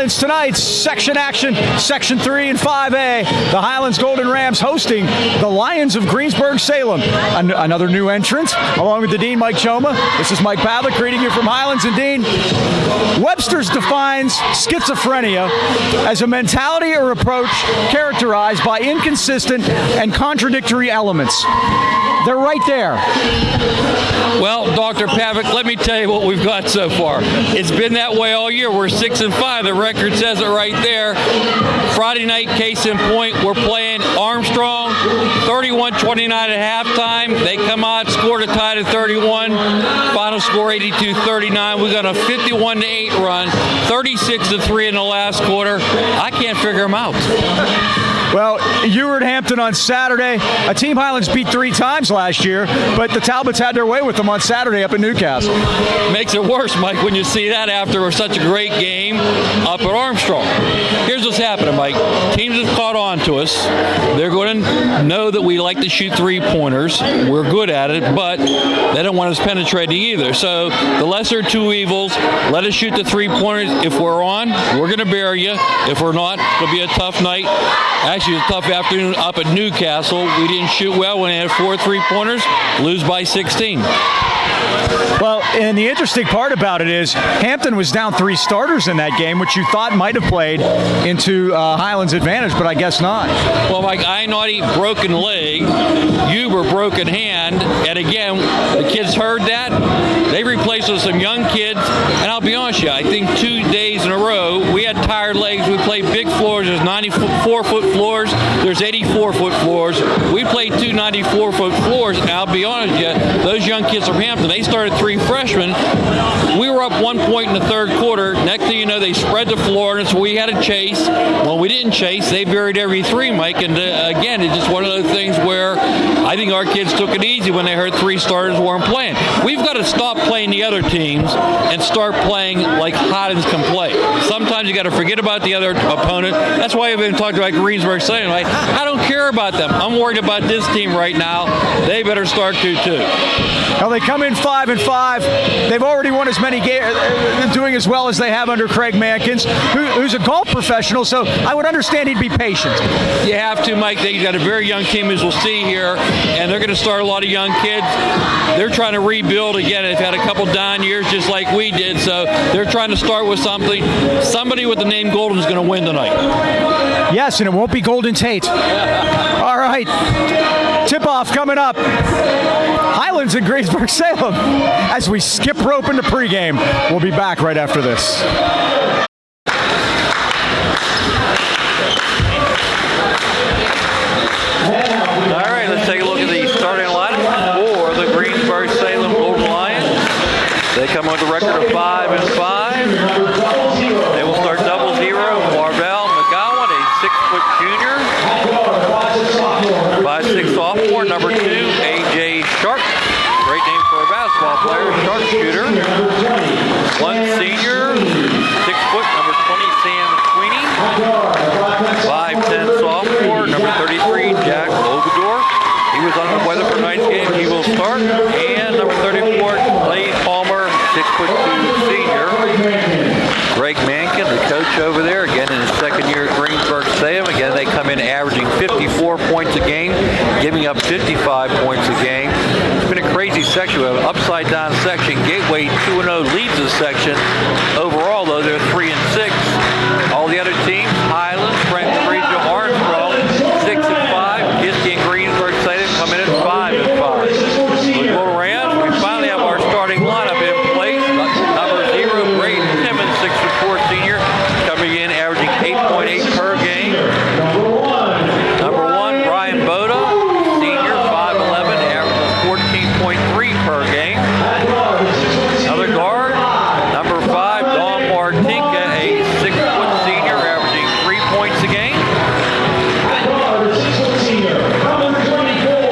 Highlands tonight, section action, Section 3 and 5A. The Highlands Golden Rams hosting the Lions of Greensburg Salem. Another new entrant, along with the Dean, Mike Choma. This is Mike Pavlik greeting you from Highlands. And Dean, Webster's defines schizophrenia as a mentality or approach characterized by inconsistent and contradictory elements. They're right there. Well, Dr. Pavlik, let me tell you what we've got so far. It's been that way all year. We're 6-5. The record says it right there. Friday night, case in point, we're playing Armstrong, 31-29 at halftime. They come out, scored a tie to 31. Final score 82-39. We got a 51-8 run, 36-3 in the last quarter. I can't figure them out. Well, you were at Hampton on Saturday. A team Highlands beat 3 times last year, but the Talbots had their way with them on Saturday up in Newcastle. Makes it worse, Mike, when you see that after such a great game up at Armstrong. Here's what's happening, Mike. Teams have caught on to us. They're going to know that we like to shoot 3-pointers. We're good at it, but they don't want us penetrating either. So the lesser of two evils, let us shoot the 3-pointers. If we're on, we're going to bury you. If we're not, it'll be a tough night. Actually, a tough afternoon up at Newcastle. We didn't shoot well when they had 4 3-pointers, lose by 16. Well, and the interesting part about it is Hampton was down 3 starters in that game, which you thought might have played into Highlands' advantage, but I guess not. Well, Mike, I-naughty broken leg, Huber broken hand, and again, the kids heard that. They replaced with some young kids, and I'll be honest with you, I think 2 days in a row, we had tired legs. We played big floors. There's 94-foot floors. There's 84-foot floors. We played 2 94-foot floors, and I'll be honest with you, those young kids from Hampton, they started 3 freshmen. We were up 1 point in the third quarter. Next thing you know, they spread the floor, and so we had to chase. Well, we didn't chase. They buried every 3, Mike. And again, it's just one of those things where I think our kids took it easy when they heard 3 starters weren't playing. We've got to stop playing the other teams and start playing like Highlands can play. Sometimes you got to forget about the other opponent. That's why I've been talking about Greensburg Salem. Like, I don't care about them. I'm worried about this team right now. They better start to too. Well, they come in 5-5. They've already won as many games, doing as well as they have under Craig Mankins, who's a golf professional, so I would understand he'd be patient. You have to, Mike. They've got a very young team, as we'll see here, and they're going to start a lot of young kids. They're trying to rebuild again. They've had a couple down years just like we did, so they're trying to start with something. Somebody with the name Golden is going to win tonight. Yes, and it won't be Golden Tate. All right. Tip-off coming up. Highlands and Greensburg Salem as we skip rope into pregame. We'll be back right after this. All right, let's take a look at the starting lineup for the Greensburg Salem Golden Lions. They come with a record of 5-5. They will start 0-0. Marvell McGowan, a 6-foot junior. 5'6" sophomore. Number 2, A.J. Sharp. Great name for a basketball player. Sharpshooter. 1 senior. 6 foot. Number 20, Sam Sweeney. 5'10" sophomore. Number 33, Jack Obador. He was under the weather for tonight's game. He will start. And number 34, Clay Palmer, 6'2" senior. Greg Mankin, the coach over there, again in his second year at Greensburg Salem. Again, they come in averaging 54 points a game, giving up 55 points a game. It's been a crazy section. We have an upside-down section. Gateway 2-0 leads the section. Overall, though, they're 3-6. All the other teams, Highlands, Franklin Regional, Armstrong, 6-5. Kiski and Greensburg Salem come in at 5-5. The Golden Rams, we finally have our starting lineup in place. Number 0, Braden Timmons, 6'4" senior, coming in averaging 8.8 per game. Number 1, Brian Boda, senior, 5'11", averaging 14.3 per game. Another guard, number 5, Don Martinka, a 6-foot senior, averaging 3 points a game.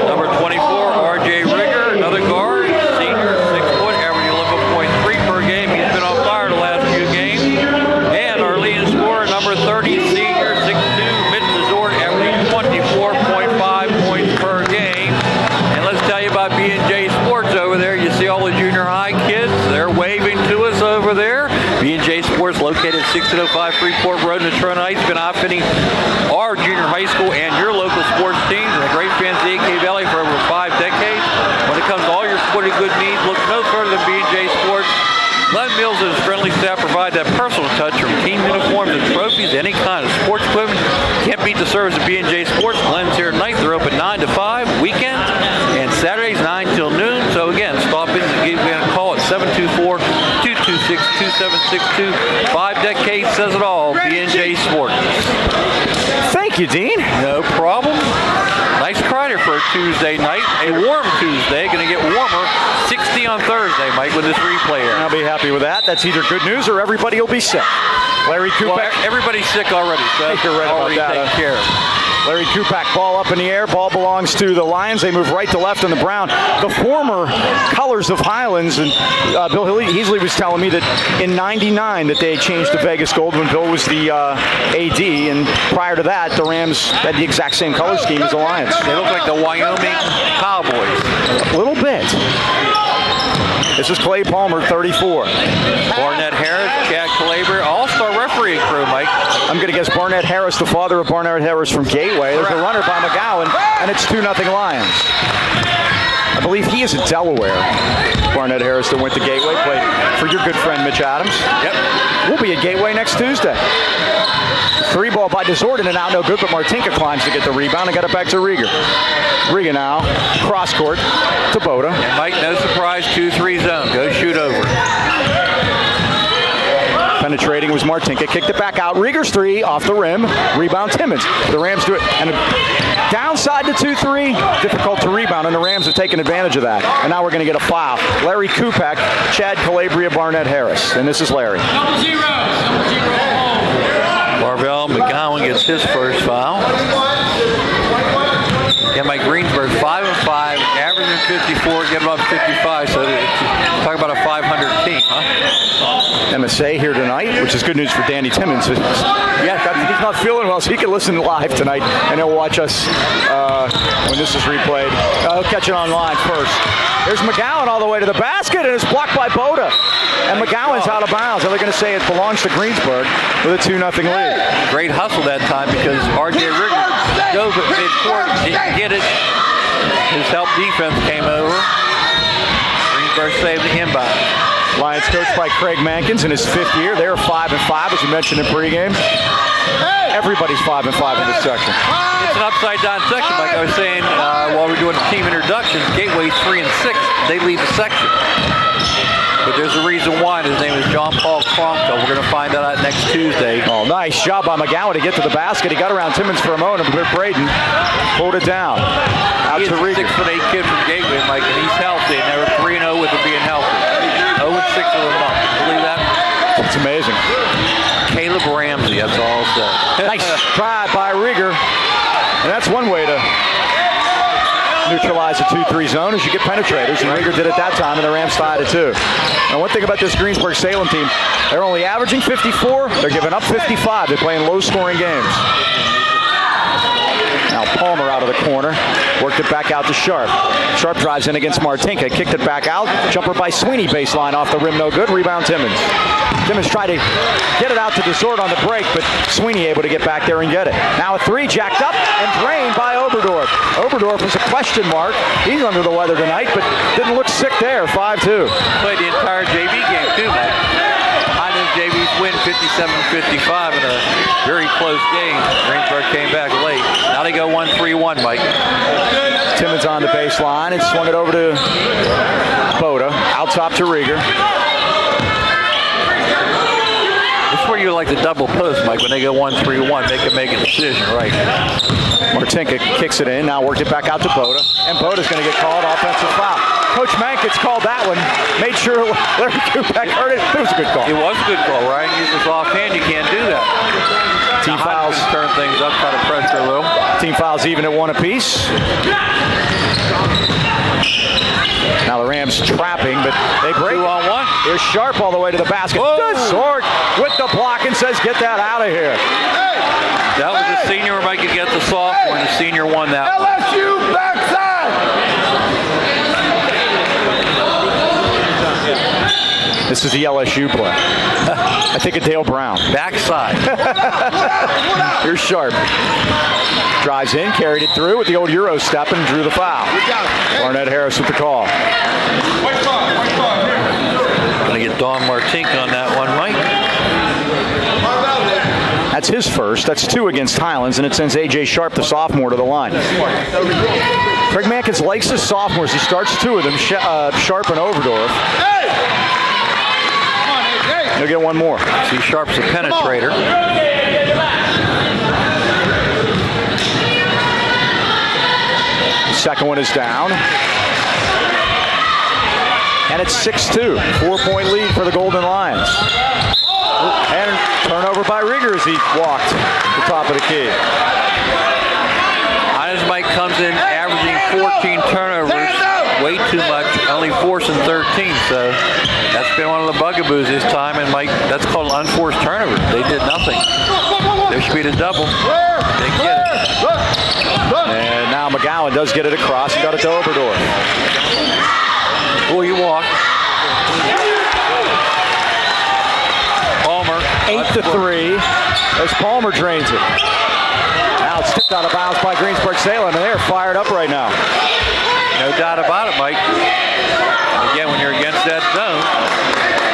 Number 24, R.J. Rigger, another guard, senior, 6 foot, averaging 11.3 per game. He's been on fire the last few games. And our leading scorer, number 30, senior, 6'2", Mitch Resort, averaging 24.5 points per game. And let's tell you about B&J Sports over there. You see all the junior high kids. They're waving to us over there. B&J Sports located located at 1605 Freeport Road in Natrona Heights, been outfitting our junior high school and your local sports teams and the great fans of the AK Valley for over 5 decades. When it comes to all your sporting good needs, look no further than B&J Sports. Glenn Mills and his friendly staff provide that personal touch from team uniforms and trophies to any kind of sports equipment. Can't beat the service of B&J Sports. Glenn's here tonight. They're open 9 to 5, weekends, and Saturdays 9 till noon. So again, stop in and give me a call at 724-226-2762. 5 decades says it all. B&J Sports. Thank you, Dean. No problem. Nice Friday for a Tuesday night. A warm Tuesday. Going to get warmer. 60 on Thursday, Mike, with this replay here. I'll be happy with that. That's either good news or everybody will be sick. Larry Kupak. Well, everybody's sick already, so that's You're right about already that, taken care of. Larry Kupak, ball up in the air. Ball belongs to the Lions. They move right to left on the brown. The former colors of Highlands, and Bill Heasley was telling me that in '99 that they changed to Vegas gold when Bill was the AD, and prior to that, the Rams had the exact same color scheme as the Lions. They look like the Wyoming Cowboys. A little bit. This is Clay Palmer, 34. Barnett Harris, Jack Calabria, all-star referee crew, Mike. I'm going to guess Barnett Harris, the father of Barnett Harris from Gateway. There's a runner by McGowan, and it's 2-0 Lions. I believe he is in Delaware. Barnett Harris that went to Gateway, played for your good friend Mitch Adams. Yep. We'll be at Gateway next Tuesday. 3 ball by Desorden and out, no good, but Martinka climbs to get the rebound and got it back to Rieger. Rieger now, cross court to Boda. And Mike, no surprise, 2-3 zone. Go shoot over. Penetrating was Martinka, kicked it back out. Rieger's 3 off the rim. Rebound Timmons. The Rams do it. And downside to 2-3, difficult to rebound, and the Rams have taken advantage of that. And now we're going to get a foul. Larry Kupak, Chad Calabria, Barnett Harris. And this is Larry. Marvell McGowan gets his first foul. Yeah, Mike Greensburg, 5-5, averaging 54, getting up 55. So talk about a 500 team, huh? MSA here tonight, which is good news for Danny Timmons. Yeah, he's not feeling well, so he can listen live tonight, and he'll watch us when this is replayed. He'll catch it online first. There's McGowan all the way to the basket, and it's blocked by Boda. And McGowan's out of bounds. Are they going to say it belongs to Greensburg with a 2-0 lead? Great hustle that time because R.J. Rigger dove at midcourt, didn't get it. His help defense came over. Greensburg saved the inbound. Lions coached by Craig Mankins in his 5th year. They're 5-5, as you mentioned in pregame. Everybody's 5-5 in this section. It's an upside-down section, like I was saying while we're doing the team introductions. Gateway's 3-6. They lead the section. But there's a reason why. His name is John Paul Kronko. We're going to find that out next Tuesday. Oh, nice job by McGowan to get to the basket. He got around Timmons for a moment, but Braden pulled it down. Out He is to a Rieger. 6'8" kid from Gateway, Mike, and he's healthy. And they were 3-0 with him being healthy. 0-6 with a month. Believe that? It's amazing. Caleb Ramsey, that's all I'll say. Nice try by Rieger. And that's one way to neutralize a 2-3 zone is you get penetrators, and Rieger did it that time, and the Rams tied it too. Now, one thing about this Greensburg Salem team, they're only averaging 54. They're giving up 55. They're playing low-scoring games. Now Palmer out of the corner, worked it back out to Sharp. Sharp drives in against Martinka, kicked it back out. Jumper by Sweeney, baseline off the rim, no good. Rebound Timmons. Timmons tried to get it out to Desord on the break, but Sweeney able to get back there and get it. Now a 3 jacked up and drained by Oberdorf. Oberdorf was a question mark. He's under the weather tonight, but didn't look sick there. 5-2. Played the entire JV game too, Mike. Highlands JVs win 57-55 in a very close game. Greensburg came back late. Now they go 1-3-1, Mike. Timmons on the baseline and swung it over to Boda. Out top to Rieger. This is where you like the double post, Mike. When they go 1-3-1, they can make a decision, right? Martinka kicks it in, now worked it back out to Boda, and Boda's going to get called offensive foul. Coach Mankins called that one, made sure Larry Kupak heard it. It was a good call. It was a good call, right? Use this offhand, you can't do that. Team fouls. Turn things up, try to pressure a little. Team fouls even at 1 apiece. Now the Rams trapping, but they break. 2-on-1. Here's Sharp all the way to the basket. Desord with the block and says, get that out of here. That was a senior who might could get the sophomore, and the senior won that one. LSU backside. This is the LSU play. I think of Dale Brown. Backside. Here's Sharp. Drives in, carried it through with the old Euro step and drew the foul. Barnett Harris with the call. Going to get Don Martink on that one, Mike. That's his first. That's 2 against Highlands, and it sends A.J. Sharp, the sophomore, to the line. Craig Mankins likes his sophomores. He starts 2 of them, Sharp and Overdorf. He'll get one more. See, Sharp's a penetrator. Second one is down. And it's 6-2. 4-point lead for the Golden Lions. And turnover by Rieger as he walked the top of the key. Highlands Mike comes in averaging 14 turnovers. Way too much, only forcing 13. So that's been one of the bugaboos this time. And Mike, that's called unforced turnover. They did nothing. There should be the double. They get it. And now McGowan does get it across. He got it to Oberdorf. Oh, you walk. Palmer. 8-3 as Palmer drains it. Now it's tipped out of bounds by Greensburg Salem, and they're fired up right now. No doubt about it, Mike. Again, when you're against that zone,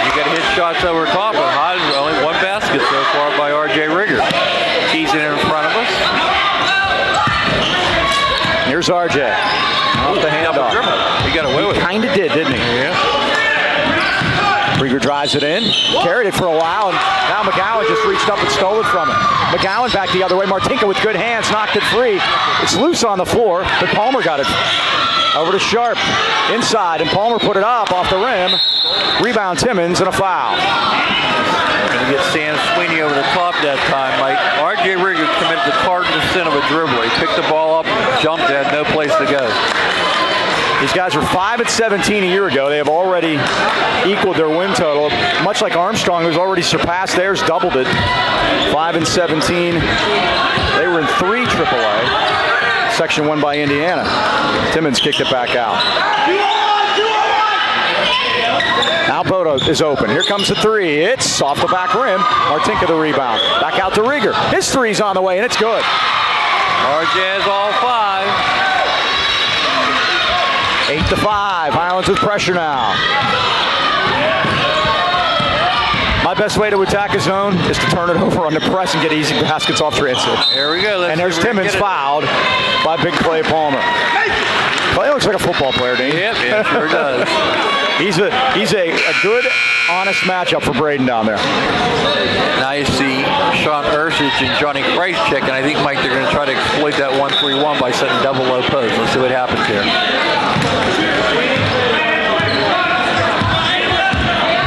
you got to hit shots over top. But Highlands only one basket so far by R.J. Rieger. Keys it in front of us. Here's R.J. Off the handoff. He got away with it. Kind of did, didn't he? Yeah. Rieger drives it in, carried it for a while, and now McGowan just reached up and stole it from him. McGowan back the other way. Martinka with good hands knocked it free. It's loose on the floor, but Palmer got it. Over to Sharp, inside, and Palmer put it up off the rim. Rebound Timmons and a foul. Going to get Sam Sweeney over the top that time, Mike. R.J. Rieger committed the cardinal sin of a dribble. He picked the ball up and jumped, had no place to go. These guys were 5-17 a year ago. They have already equaled their win total, much like Armstrong, who's already surpassed theirs, doubled it. 5-17. They were in 3 AAA. Section 1 by Indiana. Timmons kicked it back out. Now Bodo is open. Here comes the 3. It's off the back rim. Martinka the rebound. Back out to Rieger. His 3's on the way, and it's good. R.J. has all 5. 8-5. Highlands with pressure now. My best way to attack a zone is to turn it over on the press and get easy baskets off transit. There we go. And there's Timmons fouled by Big Clay Palmer. Clay looks like a football player, doesn't he? Yep, yeah, sure does. He's a good, honest matchup for Braden down there. Now you see Sean Ursich and Johnny Price check, and I think, Mike, they're going to try to exploit that 1-3-1 by setting double low post. Let's see what happens here.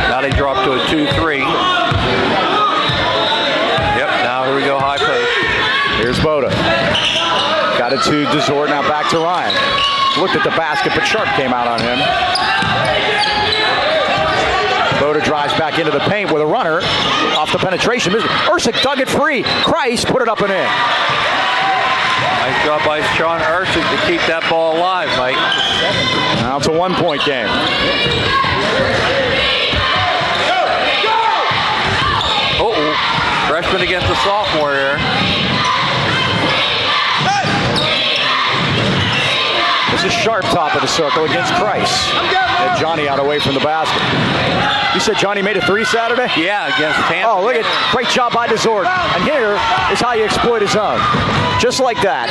Now they drop to a 2-3. Yep, now here we go, high post. Here's Boda. Got it to Desort, now back to Ryan. Looked at the basket, but Sharp came out on him. Boda drives back into the paint with a runner off the penetration. Ursich dug it free. Christ put it up and in. Nice job by Sean Ursich to keep that ball alive, Mike. Now it's a 1-point game. Uh-oh. Freshman against the sophomore here. This is Sharp top of the circle against Price. And Johnny out away from the basket. You said Johnny made a 3 Saturday? Yeah, against Tampa. Oh, look at great job by Desort. And here is how you exploit his zone. Just like that.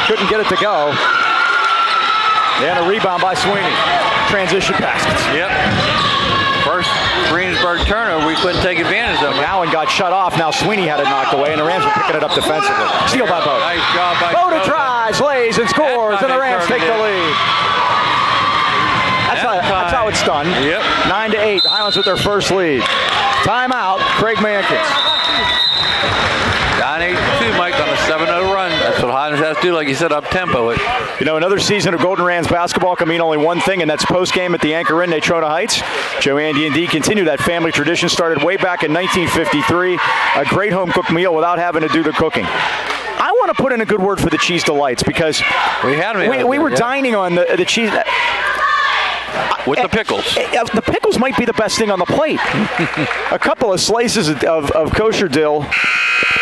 Couldn't get it to go. And a rebound by Sweeney. Transition baskets. Yep. First Greensburg turnover, we couldn't take advantage of it. Allen got shut off. Now Sweeney had it knocked away, and the Rams were picking it up defensively. Steal by Boda. Nice job by Boda tries, lays, and scores, and the Rams take the lead. That's how it's done. Yep. 9-8. Highlands with their first lead. Timeout. Craig Mankins. 9-8-2, Mike, on a 7-0 run. That's what Highlands has to do, like you said, up-tempo it. You know, another season of Golden Rams basketball can mean only one thing, and that's post-game at the Anchor Inn, Natrona Heights. Joe, Andy, and Dee continue that family tradition started way back in 1953. A great home-cooked meal without having to do the cooking. I want to put in a good word for the Cheese Delights because we were dining on the cheese. With the pickles. The pickles might be the best thing on the plate. A couple of slices of kosher dill,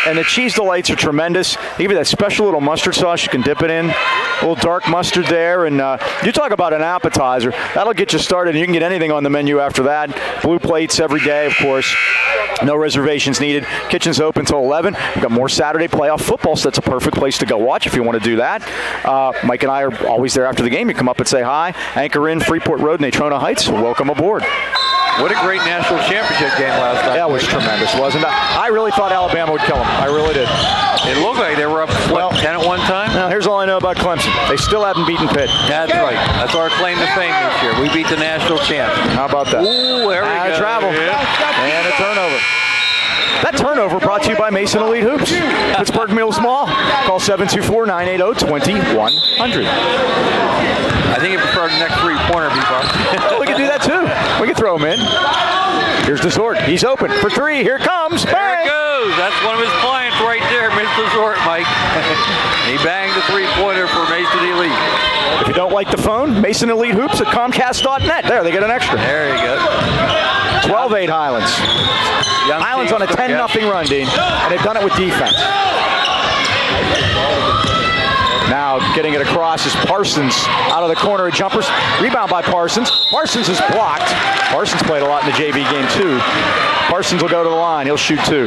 and the cheese delights are tremendous. Even that special little mustard sauce you can dip it in. A little dark mustard there, and you talk about an appetizer. That'll get you started, and you can get anything on the menu after that. Blue plates every day, of course. No reservations needed. Kitchen's open till 11. We've got more Saturday playoff football, so that's a perfect place to go watch if you want to do that. Mike and I are always there after the game. You come up and say hi. Anchor in Freeport Road, Natrona Heights. Welcome aboard. What a great national championship game last night. That was tremendous, wasn't it? I really thought Alabama would kill them. I really did. It looked like they were up 10 at one time. Now, here's all I know about Clemson. They still haven't beaten Pitt. That's right. That's our claim to fame this year. We beat the national champs. How about that? Ooh, there we go. Travel. Yeah. And a turnover. That turnover brought to you by Mason Elite Hoops. Pittsburgh Mills Mall. Call 724-980-2100. I think you prefer the next three-pointer, Oh, we can do that too. We can throw him in. Here's Desort. He's open for three. Here it comes. There Bang! it goes. That's one of his clients right there, Mr. Desort, Mike. He banged the three-pointer for Mason Elite. If you don't like the phone, Mason Elite Hoops at Comcast.net. There, they get an extra. There you go. 12-8 Highlands. Highlands on a 10-0 run, Dean, and they've done it with defense. Now getting it across is Parsons out of the corner of jumpers. Rebound by Parsons. Parsons is blocked. Parsons played a lot in the JV game too. Parsons will go to the line. He'll shoot two.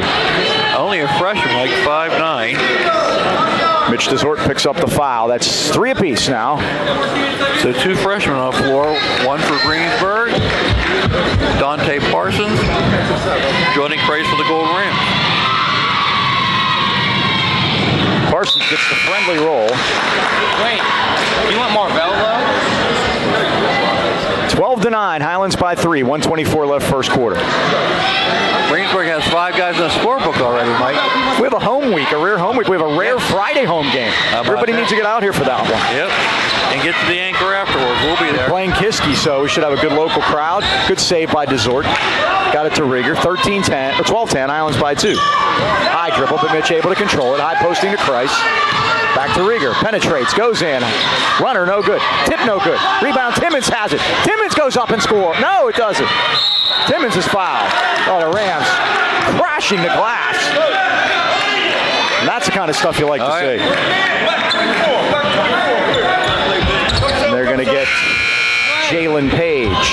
Only a freshman, like 5'9". Mitch Desort picks up the foul. That's three apiece now. So two freshmen on the floor. One for Greensburg. Dante Parsons joining Price for the Golden Rams. Parsons gets the friendly roll. Wait, you want Marvello? 12-9, Highlands by 3. 124 left first quarter. Greensburg has 5 guys in the scorebook already, Mike. We have a home week, a rare home week. We have a rare Friday home game. Everybody needs to get out here for that one. Yep. And get to the anchor afterwards. We'll be there. Playing Kiski, so we should have a good local crowd. Good save by Desort. Got it to Rieger. 13-10, or 12-10, Highlands by 2. High dribble, but Mitch able to control it. High posting to Christ. Back to Rieger. Penetrates. Goes in. Runner, no good. Tip, no good. Rebound, Timmons has it. Timmons goes up and scores. No, it doesn't. Timmons is fouled. Oh, the Rams crashing the glass. And that's the kind of stuff you like to see. And they're going to get Jalen Page.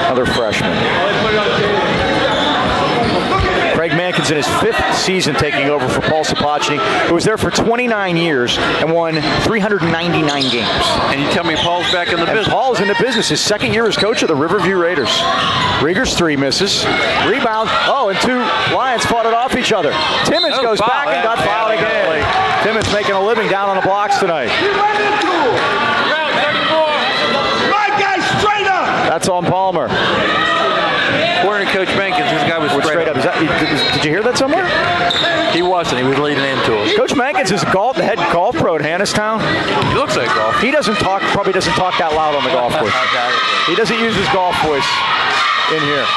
Another freshman. Craig Mankins in his 5th season taking over for Paul Sapochny, who was there for 29 years and won 399 games. And you tell me Paul's back in the business. Paul's in the business. His 2nd year as coach of the Riverview Raiders. Rieger's 3 misses. Rebound. Oh, and 2 Lions fought it off each other. Timmons goes back and got fouled again. Timmons making a living down on the blocks tonight. That's on Palmer. According to Coach Mankins, this guy was straight up. Did you hear that somewhere? He wasn't. He was leading into it. Coach Mankins is the head golf pro at Hannistown. He looks like golf. He probably doesn't talk that loud on the golf course. He doesn't use his golf voice in here.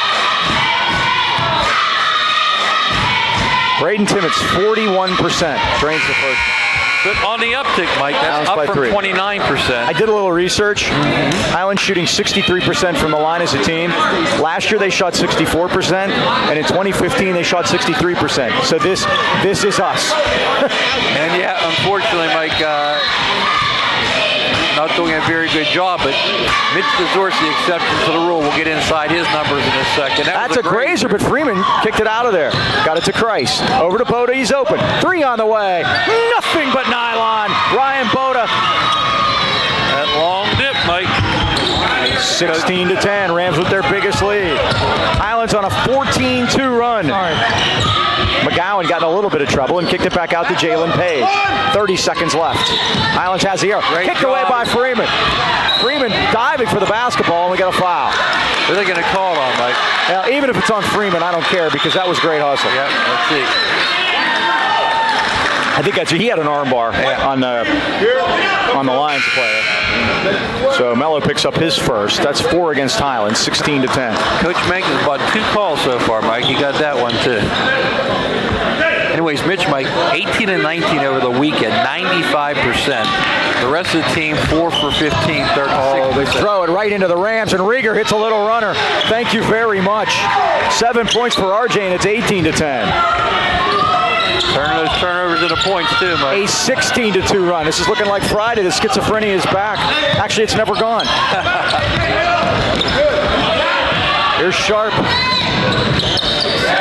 Braden Timmons, 41%. Drains the first. But on the uptick, Mike, that's up from 29%. I did a little research. Highlands shooting 63% from the line as a team. Last year they shot 64%, and in 2015 they shot 63%. So this is us. And yeah, unfortunately, Mike, not doing a very good job, but Mitch Desort's the exception to the rule. We'll get inside his numbers in a second. That's a grazer, but Freeman kicked it out of there. Got it to Christ. Over to Boda, he's open. 3 on the way. Nothing but nylon. Ryan Boda. That long dip, Mike. 16-10. Rams with their biggest lead. Highlands on a 14-2 run. McGowan got in a little bit of trouble and kicked it back out to Jalen Page. 30 seconds left. Highlands has the arrow. Kicked away by Freeman. Freeman diving for the basketball, and we got a foul. What are they going to call it on, Mike? Now, even if it's on Freeman, I don't care because that was great hustle. Yeah, let's see. I think he had an armbar on the Lions player. So Mello picks up his first. That's 4 against Highlands, 16-10. Coach Mankins bought 2 calls so far, Mike. He got that one too. Anyways, Mitch, Mike, 18 and 19 over the weekend, 95% The rest of the team, 4 for 15, 36%. Oh, they throw it right into the Rams, and Rieger hits a little runner. Thank you very much. 7 points for RJ, and it's 18-10. Turning those turnovers into points, too, Mike. A 16-2 run. This is looking like Friday. The schizophrenia is back. Actually, it's never gone. Here's Sharp.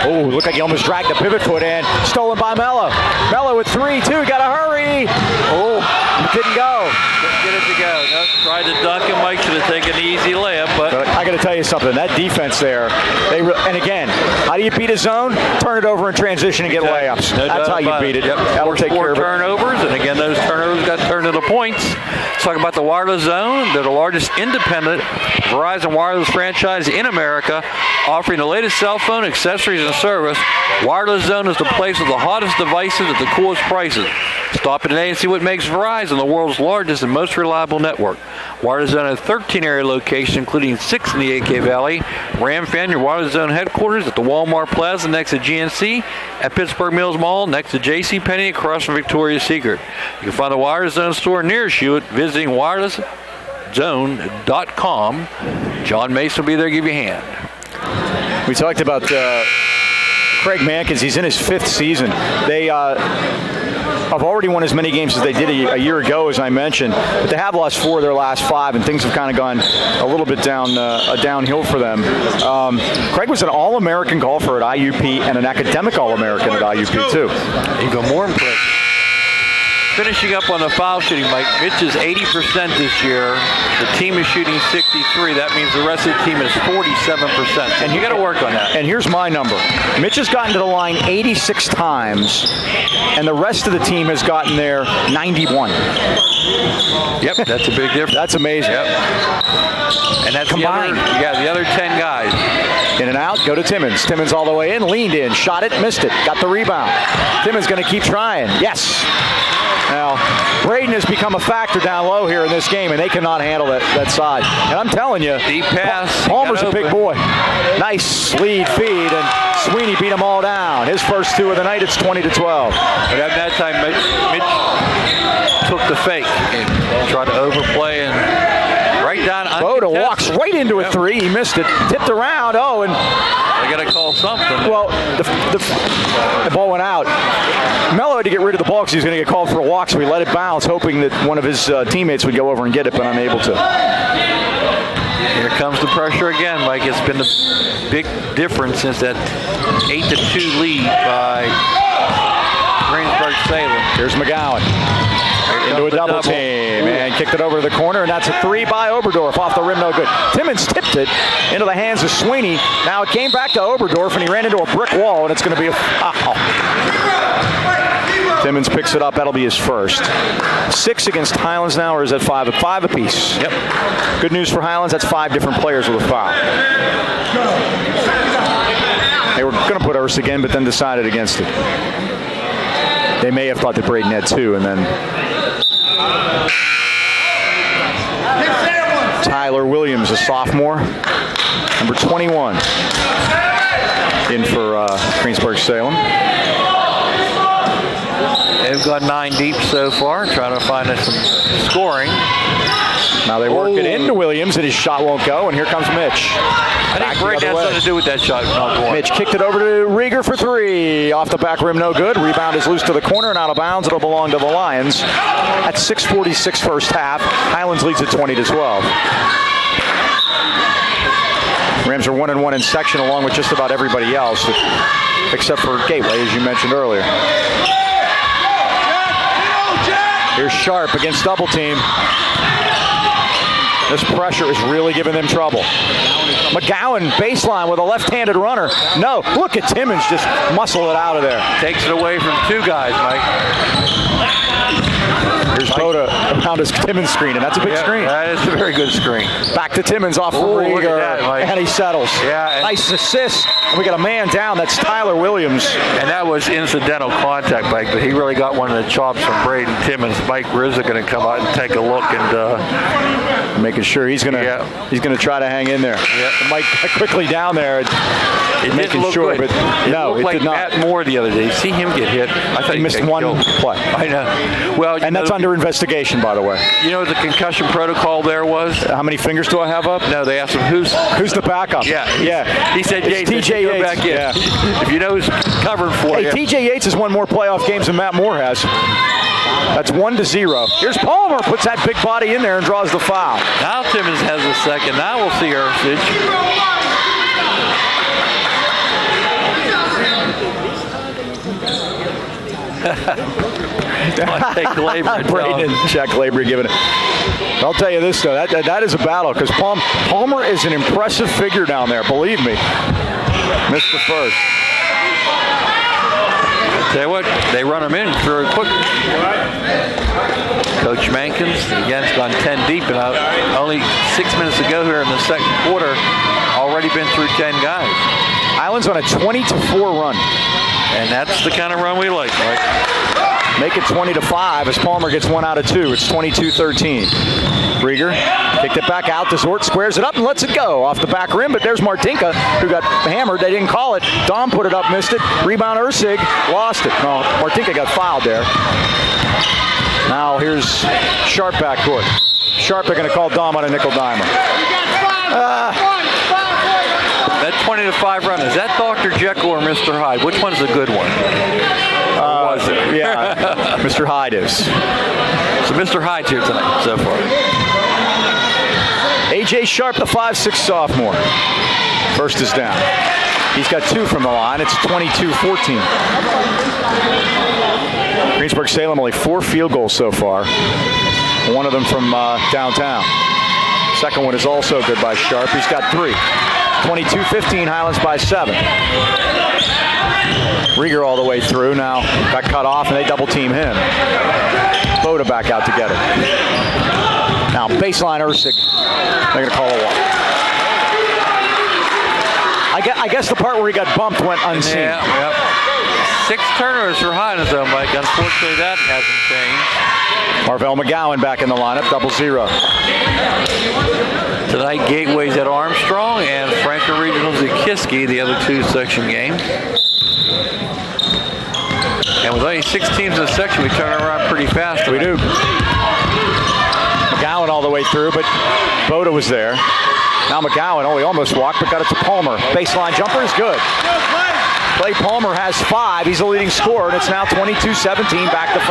Oh, looked like he almost dragged the pivot foot in. Stolen by Mello. Mello with 3-2. Got to hurry. Oh, it didn't go. Couldn't get it to go. Nope. Tried to dunk him. Mike should have taken the easy layup, but I got to tell you something. That defense there, and again, how do you beat a zone? Turn it over in transition and get layups. No That's how you beat it. Yep. That'll take care of it. 4 turnovers, and again, those turnovers got turned into points. Let's talk about the wireless zone. They're the largest independent Verizon wireless franchise in America, offering the latest cell phone accessories and service. Wireless Zone is the place with the hottest devices at the coolest prices. Stop in today and see what makes Verizon the world's largest and most reliable network. Wireless Zone has 13 area locations, including 6 in the AK Valley. Ram Fan, your Wireless Zone headquarters at the Walmart Plaza next to GNC, at Pittsburgh Mills Mall next to JCPenney across from Victoria's Secret. You can find the Wireless Zone store nearest you at visiting wirelesszone.com. John Mason will be there to give you a hand. We talked about Craig Mankins. He's in his 5th season. They have already won as many games as they did a year ago, as I mentioned, but they have lost 4 of their last 5, and things have kind of gone a little bit downhill for them. Craig was an All-American golfer at IUP and an academic All-American at IUP, too. Even more impressive. Finishing up on the foul shooting, Mike. Mitch is 80% this year. The team is shooting 63. That means the rest of the team is 47%. And you got to work on that. And here's my number. Mitch has gotten to the line 86 times, and the rest of the team has gotten there 91. Yep, that's a big difference. That's amazing. Yep. And that's combined. The other 10 guys. In and out, go to Timmons. Timmons all the way in, leaned in, shot it, missed it, got the rebound. Timmons going to keep trying. Yes. Now, Braden has become a factor down low here in this game, and they cannot handle that side. And I'm telling you, deep pass. Palmer's a big boy. Nice lead feed, and Sweeney beat them all down. His first 2 of the night, it's 20-12. But at that time, Mitch took the fake and tried to overplay and right down. Boda walks right into a 3. He missed it. Tipped around. Oh, and they got to call something. Well, the ball went out. Mello had to get rid of the ball because he was going to get called for a walk, so he let it bounce, hoping that one of his teammates would go over and get it, but unable to. Here comes the pressure again, Mike. It's been the big difference since that 8-2 lead by Greensburg Salem. Here's McGowan. Into a double team, and kicked it over to the corner, and that's a 3 by Oberdorf. Off the rim, no good. Timmons tipped it into the hands of Sweeney. Now it came back to Oberdorf, and he ran into a brick wall, and it's going to be a foul. Timmons picks it up. That'll be his first. 6 against Highlands now, or is that 5? 5 apiece. Yep. Good news for Highlands. That's 5 different players with a foul. They were going to put Urs again, but then decided against it. They may have thought that Braden had 2, and then Tyler Williams, a sophomore, number 21, in for Greensburg Salem. They've got 9 deep so far, trying to find us some scoring. Now they work it into Williams, and his shot won't go, and here comes Mitch. I think Braden has something to do with that shot not going. Mitch kicked it over to Rieger for 3. Off the back rim, no good. Rebound is loose to the corner and out of bounds. It'll belong to the Lions. At 6:46 first half, Highlands leads at 20-12. Rams are 1-1 in section, along with just about everybody else, except for Gateway, as you mentioned earlier. Here's Sharp against double team. This pressure is really giving them trouble. McGowan baseline with a left-handed runner. No, look at Timmons just muscle it out of there. Takes it away from 2 guys, Mike. Here's Boda around his Timmons screen, and that's a big screen. That is a very good screen. Back to Timmons off of Rieger, and he settles. Yeah, nice assist. And we got a man down. That's Tyler Williams. And that was incidental contact, Mike, but he really got one of the chops from Braden Timmons. Mike Rizza going to come out and take a look and making sure he's going to try to hang in there. Yeah. Mike quickly down there. It didn't look good. But no, it did not. Matt Moore the other day. See him get hit. I thought he missed one play. I know. Well, and that's under investigation, by the way. You know what the concussion protocol there was? How many fingers do I have up? No, they asked him who's the backup. Yeah. He said Yates. TJ Go Yates. back in. Yeah. If you know who's covering for you. TJ Yates has won more playoff games than Matt Moore has. That's 1-0. Here's Palmer, puts that big body in there and draws the foul. Now Timmons has a second. Now we'll see Ursich. Braden and Jack Labry giving it. I'll tell you this, though. That is a battle because Palmer is an impressive figure down there, believe me. Missed the first. Tell you what, they run him in very quick. Coach Mankins, again, has gone 10 deep, and only 6 minutes ago here in the second quarter, already been through 10 guys. Highlands on a 20-4 run. And that's the kind of run we like, Mike. Make it 20-5 as Palmer gets 1 out of 2. It's 22-13. Rieger kicked it back out. Desort squares it up and lets it go off the back rim, but there's Martinka, who got hammered. They didn't call it. Dom put it up, missed it. Rebound Ursig, lost it. No, Martinka got fouled there. Now here's Sharp backcourt. Sharp are going to call Dom on a nickel dimer. That 20-5 run, is that Dr. Jekyll or Mr. Hyde? Which one's the good one? Was it? Yeah, Mr. Hyde is. So Mr. Hyde's here tonight so far. A.J. Sharp, the 5'6" sophomore. First is down. He's got 2 from the line. It's 22-14. Greensburg Salem only 4 field goals so far. One of them from downtown. Second one is also good by Sharp. He's got 3. 22-15, Highlands by 7. Rieger all the way through. Now got cut off and they double team him. Boda back out to get it. Now baseline Ursig. They're going to call a walk. I guess the part where he got bumped went unseen. Yeah, yep. 6 turnovers for Highlands though, Mike. Unfortunately, that hasn't changed. Marvell McGowan back in the lineup, 0-0. Tonight, Gateway's at Armstrong and Franklin Regional's at Kiski, the other 2 section games. And with only 6 teams in the section, we turn around pretty fast. We do. McGowan all the way through, but Boda was there. Now McGowan, he almost walked, but got it to Palmer. Baseline jumper is good. Clay Palmer has 5. He's the leading scorer, and it's now 22-17, back to 5.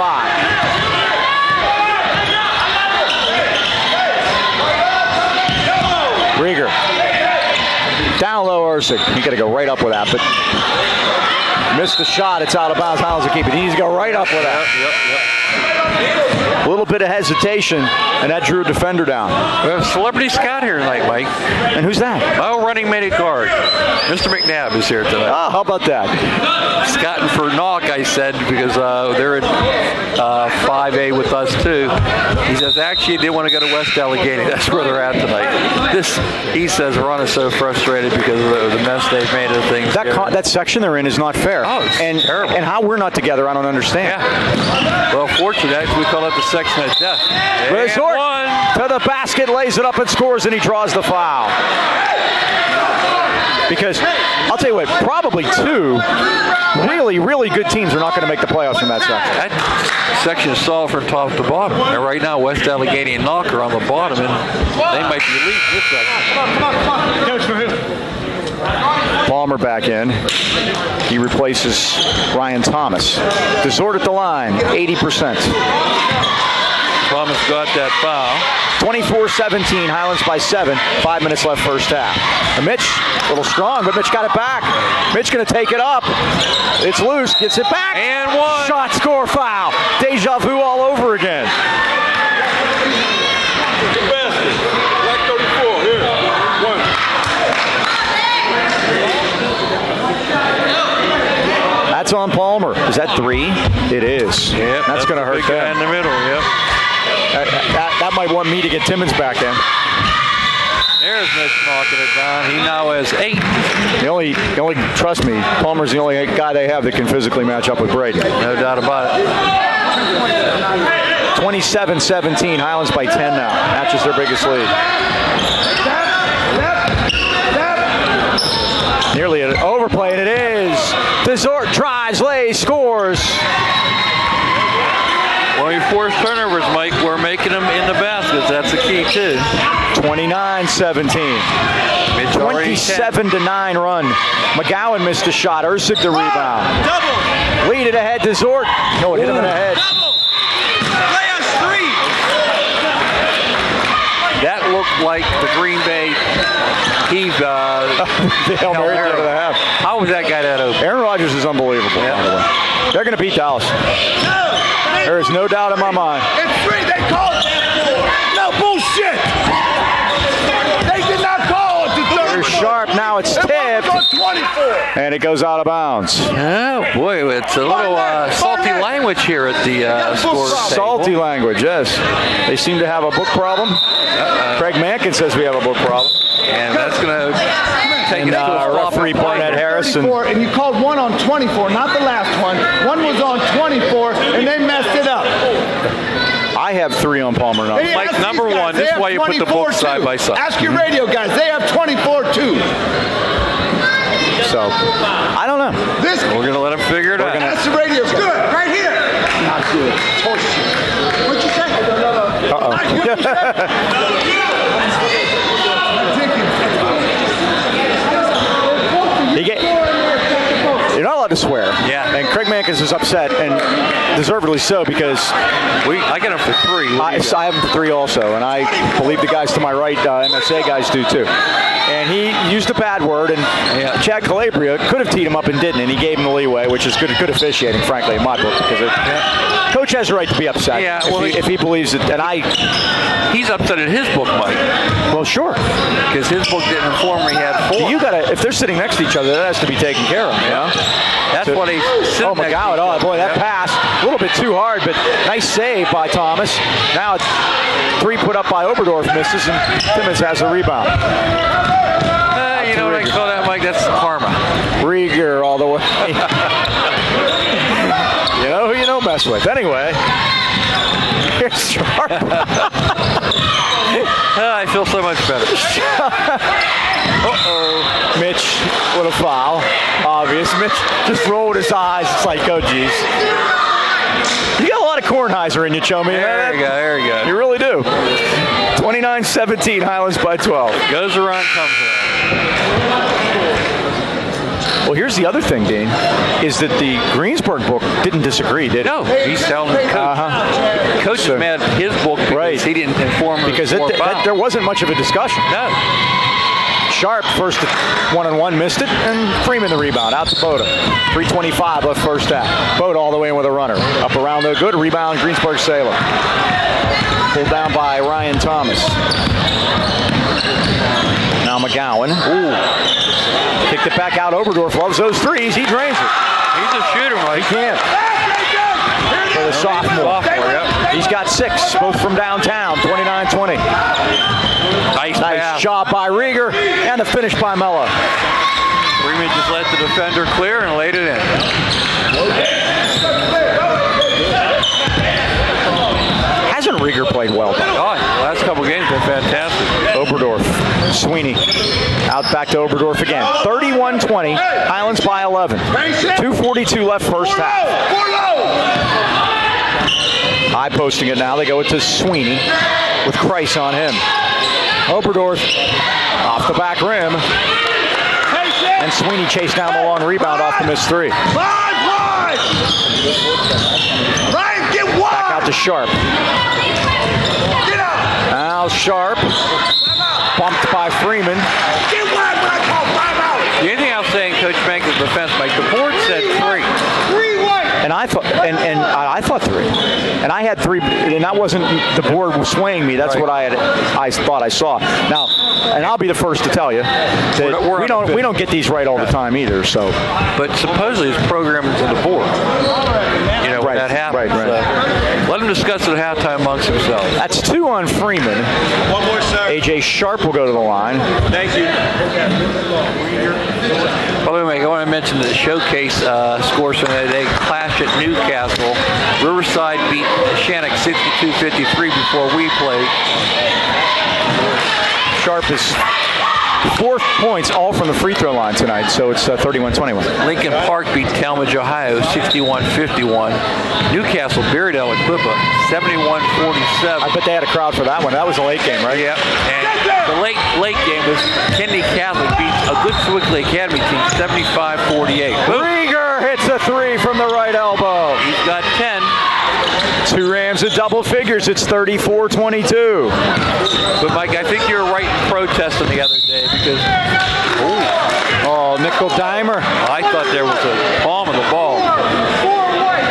Rieger. Down low, Ursig. You got to go right up with that, but missed the shot. It's out of bounds. Highlands will keep it. He needs to go right up with that. Yep. A little bit of hesitation, and that drew a defender down. We have a celebrity scout here tonight, Mike. And who's that? Oh, running mate at guard. Mr. McNabb is here tonight. Oh, how about that? Scouting for Knock, I said, because they're at 5A with us, too. He says, actually, they want to go to West Allegheny. That's where they're at tonight. He says, Ron is so frustrated because of the mess they've made of things. That section they're in is not fair. Oh, it's terrible. And how we're not together, I don't understand. Yeah. Well, fortunately, we call it the section of death. Resort to the basket, lays it up and scores, and he draws the foul. Because, I'll tell you what, probably 2 really, really good teams are not going to make the playoffs from that section. That section is solid from top to bottom. And right now, West Allegheny and Knock are on the bottom, and they might be leading this section. Palmer back in. He replaces Ryan Thomas. Desort at the line, 80%. Thomas got that foul. 24-17, Highlands by 7. 5 minutes left first half. And Mitch, a little strong, but Mitch got it back. Mitch going to take it up. It's loose, gets it back. And 1. Shot, score, foul. Deja vu all over again. That's on Palmer. Is that 3? It is. Yep, that's going to hurt them. In the middle, yep. That might want me to get Timmons back in. There's Mitch knocking it down. He now has 8. The only, trust me, Palmer's the only guy they have that can physically match up with Brady. No doubt about it. 27-17, Highlands by 10 now. Matches their biggest lead. Nearly an overplay, and it is. Desort drives, lays, scores. Well, he forced turnovers, Mike. 2. 29-17. 27-9 run. McGowan missed a shot. Ursik the rebound. Double. Lead it ahead to Zort. No, it hit him in the head. Double. Last 3. That looked like the Green Bay heave. The Hail Mary at the half. How was that guy that open? Aaron Rodgers is unbelievable, by the way. They're going to beat Dallas. There is no doubt in my mind. It's 3. They called it. No bullshit. They did not call it. Here's Sharp. Now it's tipped. And it goes out of bounds. Oh, boy. It's a little salty language here at the score table. Salty language, yes. They seem to have a book problem. Craig Mankin says we have a book problem. And that's going to take And it to a referee Barnett Harrison. And you called one on 24, not the last one. One was on 24, and they messed it up. I have 3 on Palmer now. Hey, Mike, ask number these guys. one, this They is have why you put the 24 books side too. by side. Ask your radio guys. They have 24 too. So, I don't know. This We're going to let him figure it out. That's the radio guy. Good. Right here. Not good. What'd you say? You're not allowed to swear. Yeah. And Craig Mankins is upset, and deservedly so, because I get him for 3. I have him for 3 also, and I believe the guys to my right, MSA guys, do too. And he used a bad word, and Chad Calabria could have teed him up and didn't, and he gave him the leeway, which is good officiating, frankly, in my book, because coach has a right to be upset if he believes it. And he's upset at his book, Mike. Well, sure, because his book didn't inform me he had 4. You gotta, if they're sitting next to each other, that has to be taken care of. You know? That's what he's sitting Oh, McGowan. Oh, boy, that pass. A little bit too hard, but nice save by Thomas. Now 3 put up by Oberdorf misses, and Timmons has a rebound. You know what I call that, Mike? That's karma. Rieger all the way. You know who you don't mess with. Anyway, here's Sharp. I feel so much better. Mitch with a foul. Obvious. Mitch just rolled his eyes. It's like, oh, geez. You got a lot of Kornheiser in you, Choma. There you go. You really do. 29-17, Highlands by 12. Goes around, comes around. Well, here's the other thing, Dean, is that the Greensburg book didn't disagree, did it? No, he's telling the coach. Coach is mad at his book because he didn't inform him. Because there wasn't much of a discussion. No. Sharp first 1-on-1 missed it, and Freeman the rebound out to Boda. 3:25 left first half. Boda all the way in with a runner. Up around the good rebound, Greensburg Salem. Pulled down by Ryan Thomas. Now McGowan. Ooh. Kicked it back out. Oberdorf loves those threes. He drains it. He's a shooter, Mike. He can't. For the sophomore. He's got 6, both from downtown. 29-20. Nice pass. Job by Rieger, and the finish by Mello. Freeman just let the defender clear and laid it in. Hasn't Rieger played well? Oh, the last couple games been fantastic. Oberdorf, Sweeney, out back to Oberdorf again. 31-20, Highlands by 11. 2:42 left first half. High posting it now. They go to Sweeney with Kreis on him. Oberdorf off the back rim. And Sweeney chased down the long rebound off the missed 3. Back out to Sharp. Now Sharp. Bumped by Freeman. The only thing I was saying, Coach Banks' defense, Mike, the board said 3. And I thought, I thought 3, and I had 3, and that wasn't the board was swaying me. That's what I thought I saw. Now, and I'll be the first to tell you that we don't get these right all the time either. So, but supposedly it's programmed into the board. You know, when that happens. Right. Let them discuss it at halftime amongst themselves. That's 2 on Freeman. One more, sir. AJ Sharp will go to the line. Thank you. By the way, I want to mention the showcase scores from the day. Clash at Newcastle. Riverside beat Shannock 62-53 before we played. Sharp is 4 points all from the free throw line tonight, so it's 31-21. Lincoln Park beat Talmadge, Ohio, 61-51. Newcastle buried El Equipa, 71-47. I bet they had a crowd for that one. That was a late game, right? Yeah, and the late game was Kennedy Catholic beat a good Swickley Academy team, 75-48. Rieger hits a 3 from the right elbow. He's got 10. 2 Rams in double figures. It's 34-22. But Mike, I think you were right in protesting the other day because Nickel Dimer. I thought there was a palm of the ball.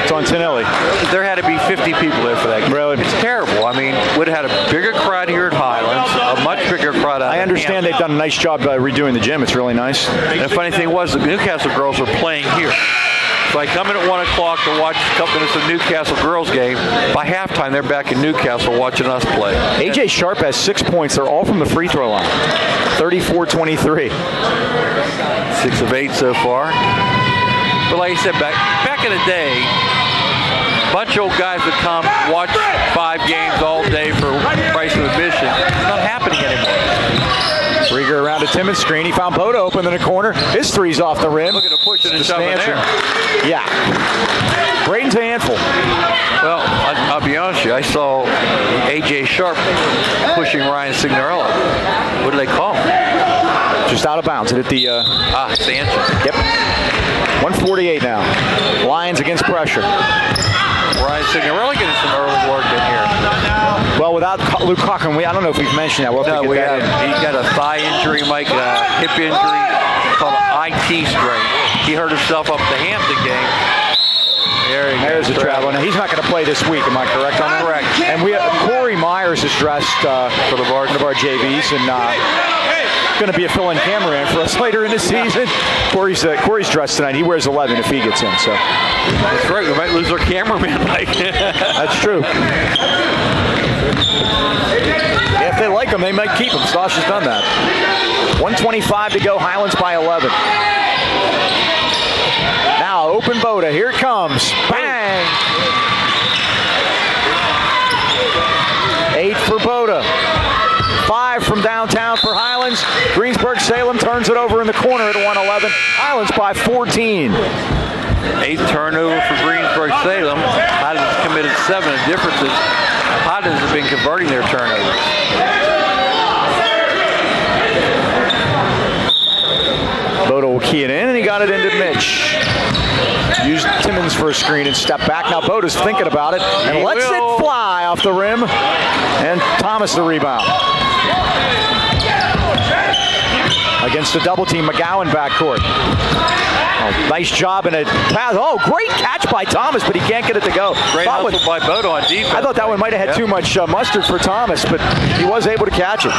It's on Tinelli. There had to be 50 people there for that game. Really? It's terrible. I mean, would have had a bigger crowd here at Highlands, a much bigger crowd out I understand they've done a nice job redoing the gym. It's really nice. And the funny thing was, the Newcastle girls are playing here. So I come in at 1 o'clock to watch a couple minutes of Newcastle girls game. By halftime, they're back in Newcastle watching us play. AJ Sharp has 6 points. They're all from the free throw line. 34-23. 6 of 8 so far. But like I said, back in the day, a bunch of old guys would come watch 5 games all day for price of admission. It's not happening anymore. Rieger around to Timmons' screen. He found Boda open in the corner. His 3's off the rim. Look at the push and shove in there. Yeah. Braden's a handful. Well, I'll be honest with you. I saw AJ Sharp pushing Ryan Signorella. What do they call him? Just out of bounds. It hit the... Sanchez. Yep. 148 now. Lions against pressure. Ryan Signorella getting some early work in here. Well, without Luke Cochran, I don't know if we've mentioned that. No, he got a thigh injury, Mike, a hip injury called an IT strain. He hurt himself up at the Hampton game. There's a travel. Now, he's not going to play this week. Am I correct on that? Correct. And Corey Myers is dressed for one of our JVs and going to be a fill-in cameraman for us later in the season. Corey's dressed tonight. He wears 11 if he gets in. So that's right. We might lose our cameraman, Mike. That's true. If they like him, they might keep him. Stosh has done that. 1:25 to go. Highlands by 11. Now open Boda. Here it comes. Bang! 8 for Boda. 5 from downtown for Highlands. Greensburg Salem turns it over in the corner at 1:11. Highlands by 14. 8th turnover for Greensburg Salem. Highlands committed 7. The difference is Highlands have been converting their turnovers. Boda will key it in, and he got it into Mitch. Used Timmons for a screen and step back. Now Boda's thinking about it and lets it fly off the rim. And Thomas the rebound. Against a double team, McGowan backcourt. Oh, nice job in a pass. Oh, great catch by Thomas, but he can't get it to go. Great hustle by Boda on defense. I thought that one might have had too much mustard for Thomas, but he was able to catch it.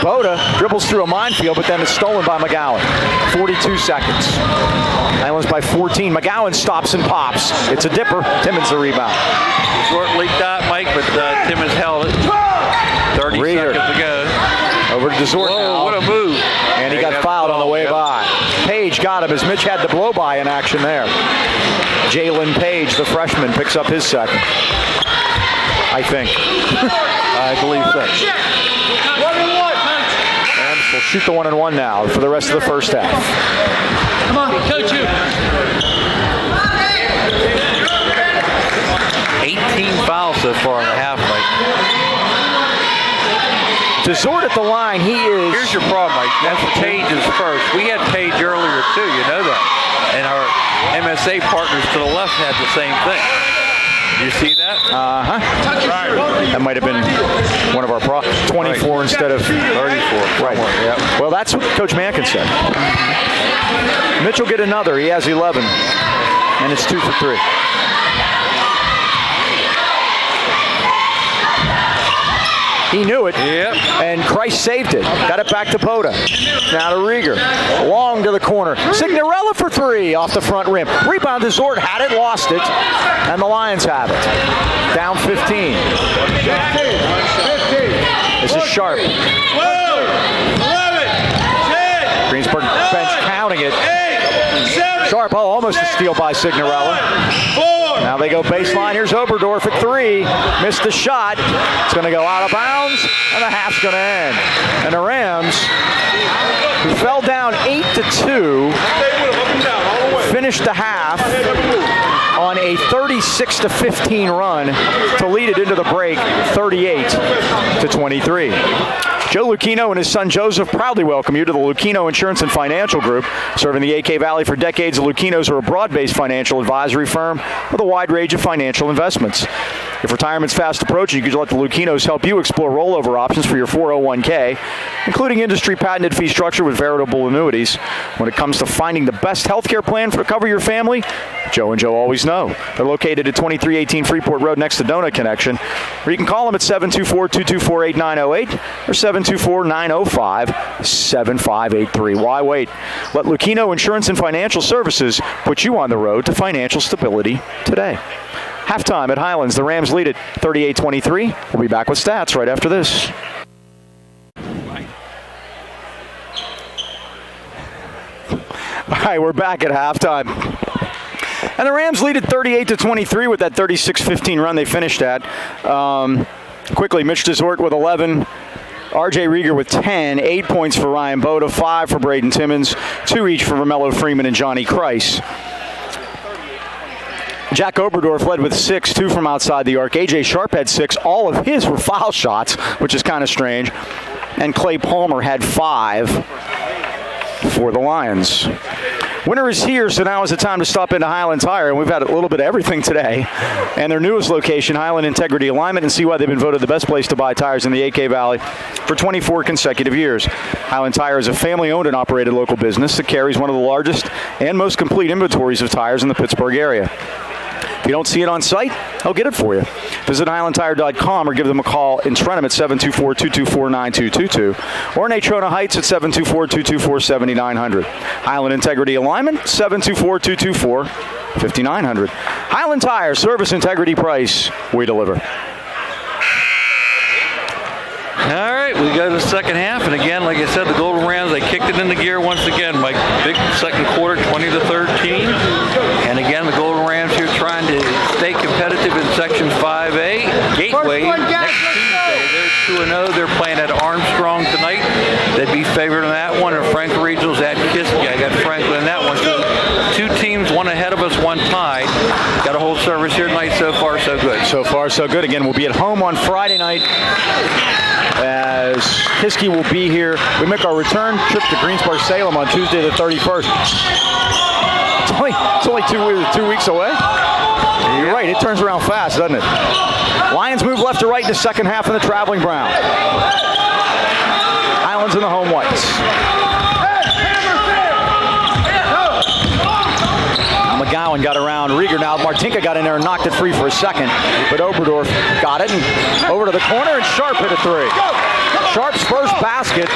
Boda dribbles through a minefield, but then it's stolen by McGowan. 42 seconds. Highlands by 14. McGowan stops and pops. It's a dipper. Timmons the rebound. Short leaked that, Mike, but Timmons held it. 30 Rieger. seconds to go. Over to Desort now. Whoa, what a move. And he got fouled on the way by. Page got him as Mitch had the blow-by in action there. Jalen Page, the freshman, picks up his second. I think. I believe so. And we'll shoot the 1-and-1 now for the rest of the first half. Come on, coach you. 18 fouls so far in the half, Mike. Desort at the line, he is... Here's your problem, Mike. That's Page is first. We had Page earlier, too. You know that. And our MSA partners to the left had the same thing. You see that? Uh-huh. That might have been one of our 24 instead of 34. Right. Yep. Well, that's what Coach Mankin said. Mitch will get another. He has 11. And it's 2 for 3. He knew it. Yep. And Christ saved it. Got it back to Boda. Now to Rieger. Long to the corner. Signorella for 3 off the front rim. Rebound to Zort. Had it, lost it. And the Lions have it. Down 15. This is Sharp. 11, 10, Greensburg bench counting it. 8, 7, Sharp, almost a steal by Signorella. 4. Now they go baseline. Here's Oberdorf at 3. Missed the shot. It's going to go out of bounds, and the half's going to end. And the Rams who fell down 8-2, finished the half on a 36-15 run to lead it into the break, 38-23. Joe Lucchino and his son Joseph proudly welcome you to the Lucchino Insurance and Financial Group. Serving the AK Valley for decades, the Lucchinos are a broad-based financial advisory firm with a wide range of financial investments. If retirement's fast approaching, you can let the Lucchinos help you explore rollover options for your 401k, including industry patented fee structure with variable annuities. When it comes to finding the best healthcare plan to cover your family, Joe and Joe always know. They're located at 2318 Freeport Road next to Donut Connection, or you can call them at 724-224-8908 or 724-905-7583. Why wait? Let Lucchino Insurance and Financial Services put you on the road to financial stability today. Halftime at Highlands. The Rams lead it 38-23. We'll be back with stats right after this. All right, we're back at halftime. And the Rams lead it 38-23 with that 36-15 run they finished at. Quickly, Mitch Deshort with 11. R.J. Rieger with 10, 8 points for Ryan Boda, 5 for Braden Timmons, 2 each for Romello Freeman and Johnny Christ. Jack Oberdorf led with 6, 2 from outside the arc. A.J. Sharp had 6. All of his were foul shots, which is kind of strange. And Clay Palmer had 5 for the Lions. Winter is here, so now is the time to stop into Highland Tire, and we've had a little bit of everything today. And their newest location, Highland Integrity Alignment, and see why they've been voted the best place to buy tires in the AK Valley for 24 consecutive years. Highland Tire is a family-owned and operated local business that carries one of the largest and most complete inventories of tires in the Pittsburgh area. If you don't see it on site, I'll get it for you. Visit HighlandTire.com or give them a call in Trenton at 724-224-9222 or in Natrona Heights at 724-224-7900. Highland Integrity Alignment, 724-224-5900. Highland Tire, service, integrity, price, we deliver. All right, we go to the second half, and again, like I said, the Golden Rams, they kicked it into gear once again, Mike. Big second quarter, 20-13. And again, the Golden Rams here trying to stay competitive in Section 5A. Gateway, next Tuesday, they're 2-0. They're playing at Armstrong tonight. They'd be favored in that one, and Franklin Regional's at Kiski. I got Franklin in that one. So 2 teams, one ahead of us, one tied. Got a whole service here tonight. So far, so good. So far, so good. Again, we'll be at home on Friday night, as Kiski will be here. We make our return trip to Greensburg Salem on Tuesday the 31st. It's only 2 weeks away. You're right, it turns around fast, doesn't it? Lions move left to right in the second half in the traveling brown. Highlands in the home whites. McGowan got around Rieger. Now Martinka got in there and knocked it free for a second, but Oberdorf got it and over to the corner, and Sharp hit a 3. Sharp's first basket,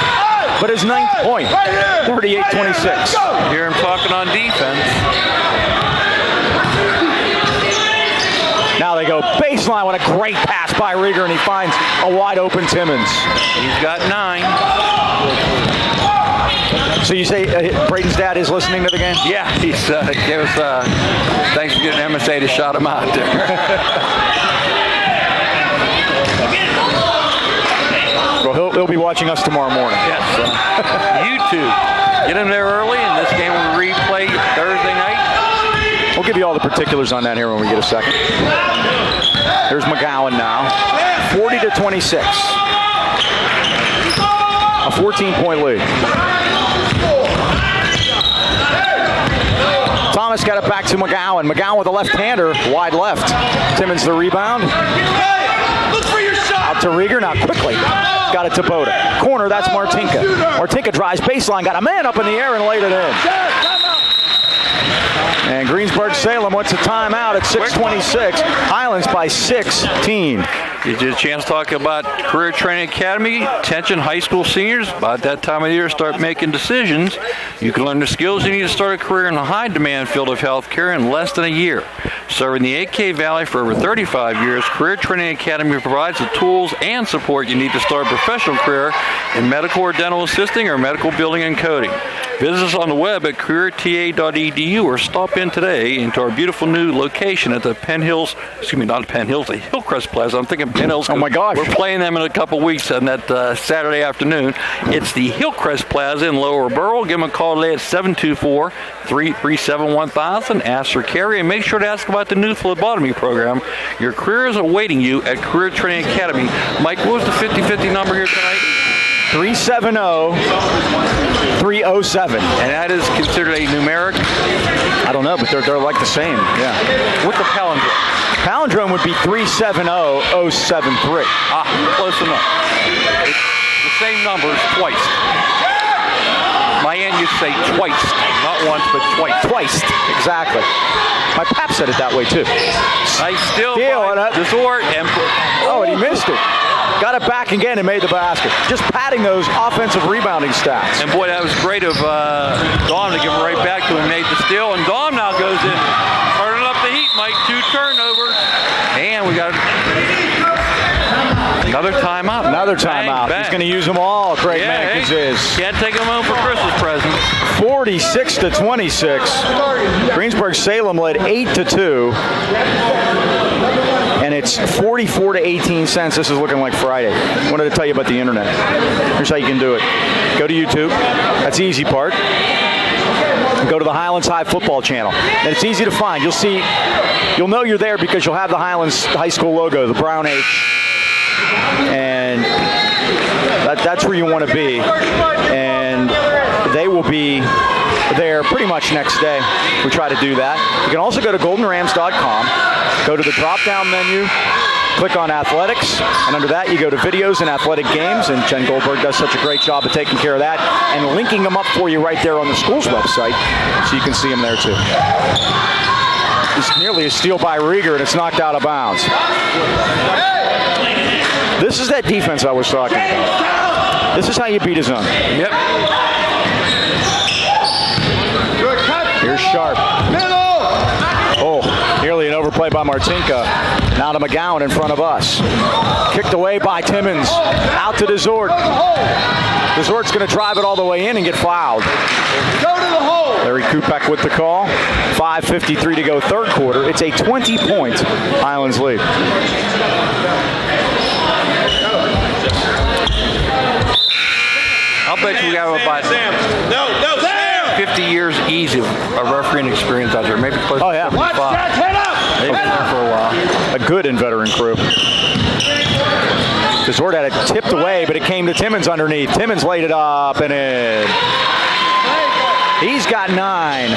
but his 9th point, 38-26. Hear him talking on defense. Now they go baseline with a great pass by Rieger, and he finds a wide open Timmons. He's got 9. So you say Braden's dad is listening to the game? Yeah, he's gave us thanks for getting MSA to shout him out there. Well, he'll be watching us tomorrow morning. Yes. YouTube. Get him there early, and this game will replay Thursday night. We'll give you all the particulars on that here when we get a second. Here's McGowan now. 40-26. A 14-point lead. Thomas got it back to McGowan. McGowan with a left-hander, wide left. Timmons the rebound. Look for your shot. Out to Rieger, now quickly. Got it to Boda. Corner, that's Martinka. Martinka drives baseline, got a man up in the air and laid it in. And Greensburg Salem wants a timeout at 6:26. Highlands by 16. You get a chance to talk about Career Training Academy. Attention high school seniors, about that time of year, start making decisions. You can learn the skills you need to start a career in the high-demand field of healthcare in less than a year. Serving the AK Valley for over 35 years, Career Training Academy provides the tools and support you need to start a professional career in medical or dental assisting or medical building and coding. Visit us on the web at careerta.edu or stop in today into our beautiful new location at the the Hillcrest Plaza. I'm thinking Penn Hills. Oh my gosh. We're playing them in a couple weeks on that Saturday afternoon. It's the Hillcrest Plaza in Lower Burrell. Give them a call today at 724-337-1000. Ask for Carrie and make sure to ask about the new phlebotomy program. Your career is awaiting you at Career Training Academy. Mike, what was the 50-50 number here tonight? 370-307. And that is considered a numeric? I don't know, but they're like the same. Yeah. What's the palindrome? Palindrome would be 370073. Close enough. It's the same numbers twice. My aunt used to say twice, not once, but twice. Twice, exactly. My pap said it that way too. Nice steal Deal, by Desort, and and he missed it. Got it back again and made the basket. Just padding those offensive rebounding stats. And boy, that was great of Dom to give it right back to him. Made the steal, and Dom now goes in, turning up the heat, Mike. 2 turnovers, and we got another timeout. Another timeout. He's going to use them all. Craig Mankins is. Can't take them home for Christmas presents. 46-26. Greensburg Salem led 8-2. And it's 44-18 cents. This is looking like Friday. Wanted to tell you about the internet. Here's how you can do it. Go to YouTube. That's the easy part. Go to the Highlands High football channel. And it's easy to find. You'll know you're there because you'll have the Highlands High School logo, the brown H. And that's where you want to be. And they will be there pretty much next day. We try to do that. You can also go to goldenrams.com, go to the drop-down menu, click on athletics, and under that you go to videos and athletic games, and Jen Goldberg does such a great job of taking care of that and linking them up for you right there on the school's website, so you can see them there too. It's nearly a steal by Rieger, and it's knocked out of bounds. This is that defense I was talking about. This is how you beat a zone. Yep. Here's Sharp. Oh, nearly an overplay by Martinka. Now to McGowan in front of us. Kicked away by Timmons. Out to Desort. Desort's going to drive it all the way in and get fouled. Go to the hole. Larry Kupek with the call. 5:53 to go third quarter. It's a 20-point Highlands lead. I'll bet you we have about 50 years easy of refereeing experience out there. Maybe close to 75. Watch that, head up. They've been there for a while. A good and veteran crew. Desort had it tipped away, but it came to Timmons underneath. Timmons laid it up and in. He's got 9.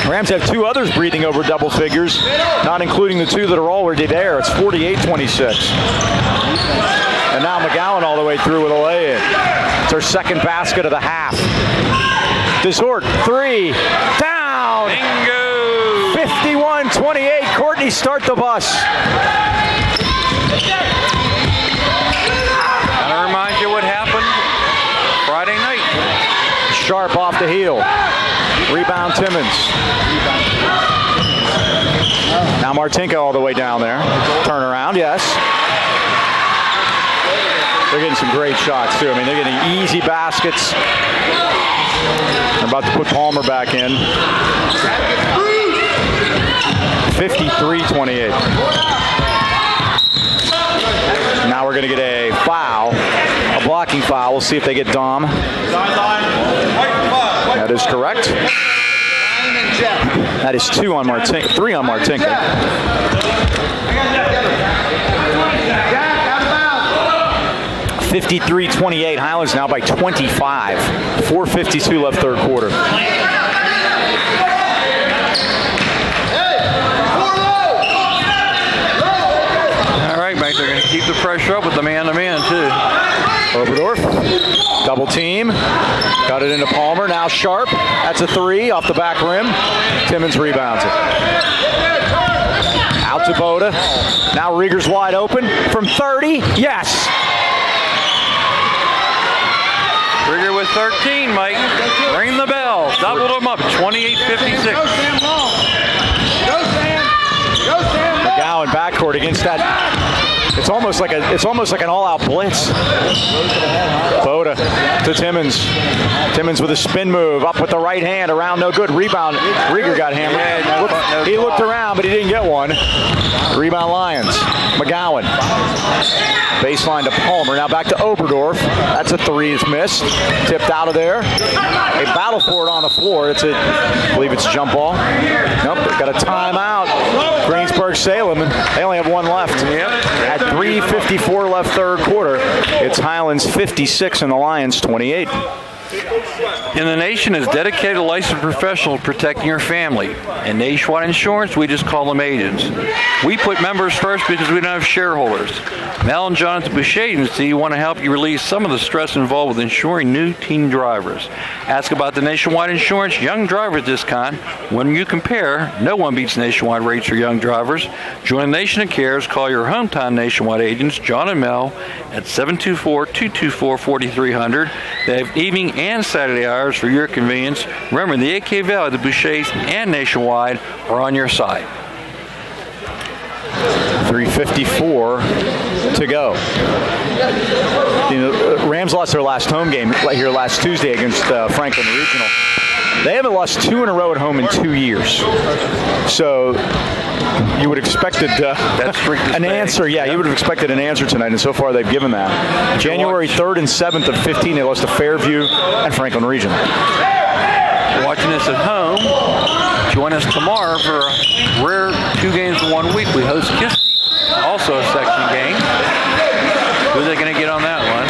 Rams have 2 others breathing over double figures, not including the 2 that are already there. It's 48-26. And now McGowan all the way through with a lay-in. It's her second basket of the half. Desort, 3, down. Bingo. 51-28. Courtney, start the bus. Gotta remind you what happened Friday night. Sharp off the heel. Rebound Timmons. Now Martinka all the way down there. Turnaround, yes. They're getting some great shots, too. I mean, they're getting easy baskets. They're about to put Palmer back in. 53-28. Now we're going to get a foul, a blocking foul. We'll see if they get Dom. That is correct. That is 2 on Martinka, 3 on Martinka. 53-28. Highlands now by 25. 4:52 left third quarter. All right, Mike, they're going to keep the pressure up with the man-to-man, too. Oberdorf, double team. Got it into Palmer. Now Sharp. That's a 3 off the back rim. Timmons rebounds it. Out to Boda. Now Rieger's wide open from 30. Yes. Rieger with 13, Mike. Ring the bell. Doubled them up. 28-56. McGowan backcourt against that. It's almost like an all-out blitz. Boda to Timmons. Timmons with a spin move, up with the right hand, around no good. Rebound, Rieger got hammered. Yeah, He looked around, but he didn't get one. Rebound Lions. McGowan. Baseline to Palmer. Now back to Oberdorf. That's a three. It's missed. Tipped out of there. They battle for it on the floor. I believe it's jump ball. Nope. They've got a timeout. Greensburg Salem. They only have one left. Yep. At 3:54 left third quarter. It's Highlands 56 and the Lions 28. In the nation is dedicated licensed professional protecting your family. And Nationwide Insurance, we just call them agents. We put members first because we don't have shareholders. Mel and John at the Bush Agency want to help you release some of the stress involved with insuring new teen drivers. Ask about the Nationwide Insurance Young Drivers discount. When you compare, no one beats Nationwide rates for young drivers. Join the Nation of Cares. Call your hometown Nationwide agents, John and Mel, at 724-224-4300. They have evening and Saturday hours for your convenience. Remember, the AK Valley, the Bouchers, and Nationwide are on your side. 3:54 to go. Rams lost their last home game here last Tuesday against Franklin Regional. They haven't lost two in a row at home in 2 years. So you would have expected an answer. Yeah, you would have expected an answer tonight, and so far they've given that. January 3rd and 7th of 15, they lost to Fairview and Franklin Regional. Watching this at home, join us tomorrow for a rare 2 games in 1 week. We host Kiski, also a section game. Who are they going to get on that one?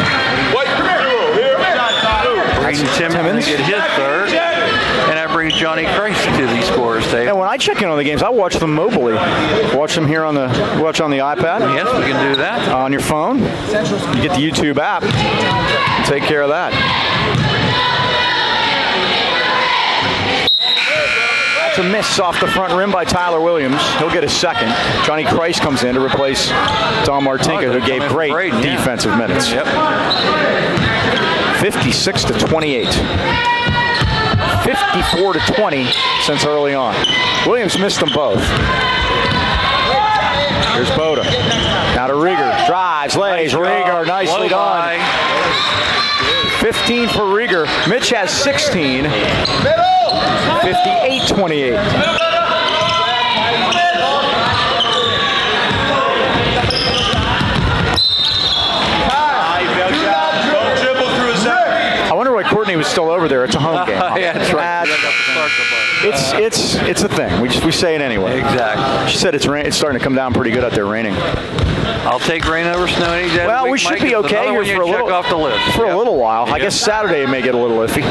Braden Timmons get his third. And that brings Johnny Christ to the scorers table. And when I check in on the games, I watch them mobily. Watch them here on the iPad. Yes, we can do that. On your phone. You get the YouTube app. Take care of that. That's a miss off the front rim by Tyler Williams. He'll get a second. Johnny Christ comes in to replace Don Martinka, who gave great defensive minutes. Yep. 56 to 28. 54 to 20 since early on. Williams missed them both. Here's Boda. Now to Rieger. Drives, lays. Rieger, nicely done. 15 for Rieger. Mitch has 16. 58-28. I wonder why Courtney was still over there. It's a home game. Yeah, that's right. It's a thing. We say it anyway. Exactly. She said it's starting to come down pretty good out there raining. I'll take rain over snow any day. Well, we should be okay here for a little. Off the list. For a little while. I guess Saturday it may get a little iffy.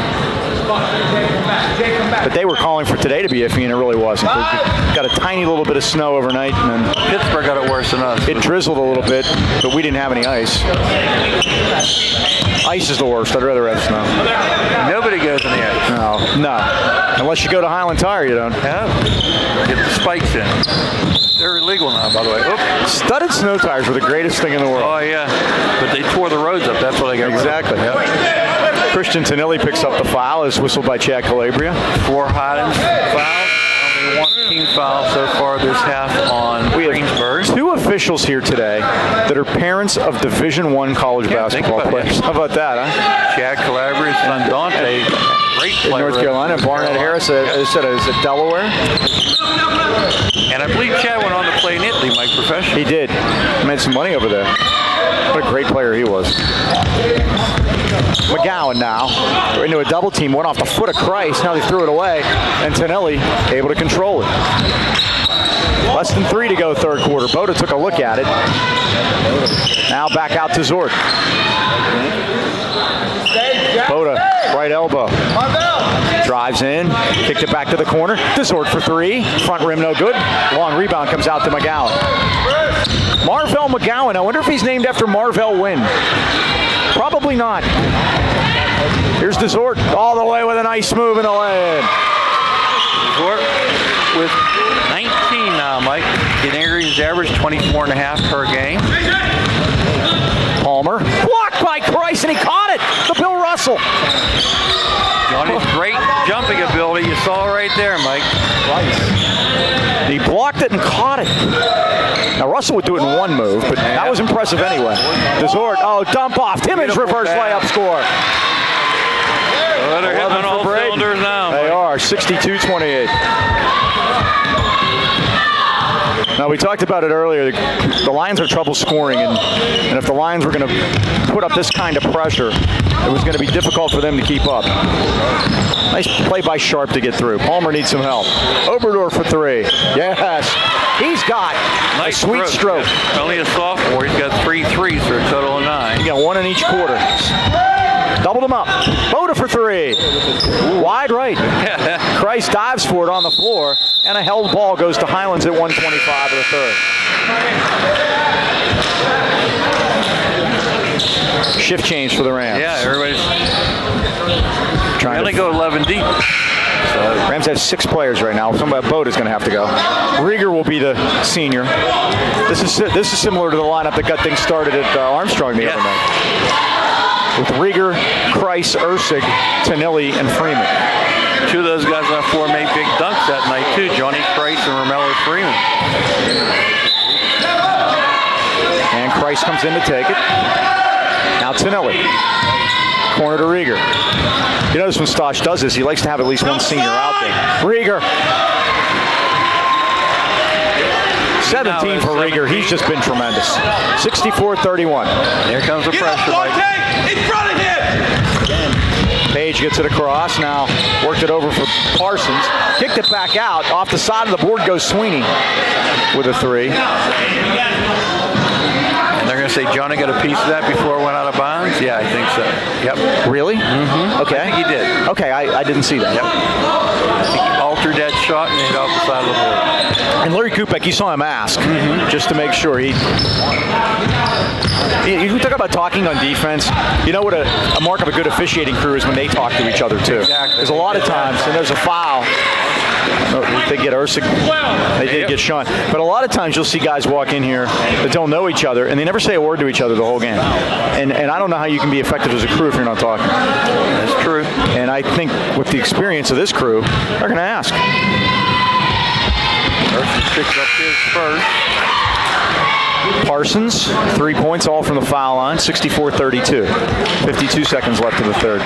But they were calling for today to be iffy, and it really wasn't. We got a tiny little bit of snow overnight, and then Pittsburgh got it worse than us. It drizzled a little bit, but we didn't have any ice. Ice is the worst. I'd rather have snow. Nobody goes in the ice. No. Unless you go to Highland Tire, you don't. Yeah. Get the spikes in. They're illegal now, by the way. Oops. Studded snow tires were the greatest thing in the world. Oh, yeah. But they tore the roads up. That's what they got. Exactly. Yep. Christian Tonelli picks up the foul. Is whistled by Chad Calabria. 4 Highlands fouls. Only 1 team foul so far this half on Greensburg. 2 officials here today that are parents of Division I college basketball players. How about that, huh? Chad Calabria's son Dante, great player. In North Carolina. Barnett Harris, is it Delaware? And I believe Chad went on to play in Italy, Mike, professionally. He did. Made some money over there. What a great player he was. McGowan now into a double team, went off the foot of Christ. Now they threw it away, and Tonelli able to control it. Less than 3 to go third quarter. Boda took a look at it. Now back out to Zort. Boda, right elbow. Drives in, kicked it back to the corner. To Zort for 3. Front rim no good. Long rebound comes out to McGowan. Marvell McGowan. I wonder if he's named after Marvell Wynn. Probably not. Here's Zort all the way with a nice move in the lane. Zort with 19 now, Mike. His average 24.5 per game. Palmer blocked by Christ, and he caught it. The Bill Russell. Johnny's great jumping ability. You saw it right there, Mike. He blocked it and caught it. Now Russell would do it in one move, but that was impressive anyway. Zort, dump off. Timmons reverse layup score. Well, they're hitting on all cylinders now. They are, 62-28. Now, we talked about it earlier. The Lions are trouble scoring, and if the Lions were going to put up this kind of pressure, it was going to be difficult for them to keep up. Nice play by Sharp to get through. Palmer needs some help. Oberdorf for three. Yes. He's got Nice a sweet stroke. Yeah. Only a sophomore. He's got 3 threes for a total of 9. He got one in each quarter. Doubled him up. Boda for three. Wide right. Christ dives for it on the floor, and a held ball goes to Highlands at 1:25 of the third. Shift change for the Rams. Yeah, everybody's trying only to go 11 deep. Rams have 6 players right now. Somebody Boda's going to have to go. Rieger will be the senior. This is similar to the lineup that got things started at Armstrong the other night. With Rieger, Kreis, Ursig, Tanilli, and Freeman. 2 of those guys on the floor made big dunks that night too. Johnny Kreis and Romello Freeman. And Kreis comes in to take it. Now Tanilli. Corner to Rieger. You notice when Stosh does this, he likes to have at least one senior out there. Rieger. 17 for Rieger. He's just been tremendous. 64-31. Here comes the pressure, Mike. In front of him! Page gets it across. Now worked it over for Parsons. Kicked it back out. Off the side of the board goes Sweeney with a 3. And they're going to say Johnny got a piece of that before it went out of bounds? Yeah, I think so. Yep. Really? Mm-hmm. Okay. I think he did. Okay, I didn't see that. Yep. I think he altered that shot and hit off the side of the board. And Larry Kupek, you saw him ask just to make sure he. You talk about talking on defense. You know what a mark of a good officiating crew is when they talk to each other too. Exactly. There's a lot of times, and there's a foul. They get Ursig. They did get Sean. But a lot of times you'll see guys walk in here that don't know each other, and they never say a word to each other the whole game. And I don't know how you can be effective as a crew if you're not talking. That's true. And I think with the experience of this crew, they're going to ask. Ursig picks up his first. Parsons, 3 points, all from the foul line, 64-32. 52 seconds left in the third.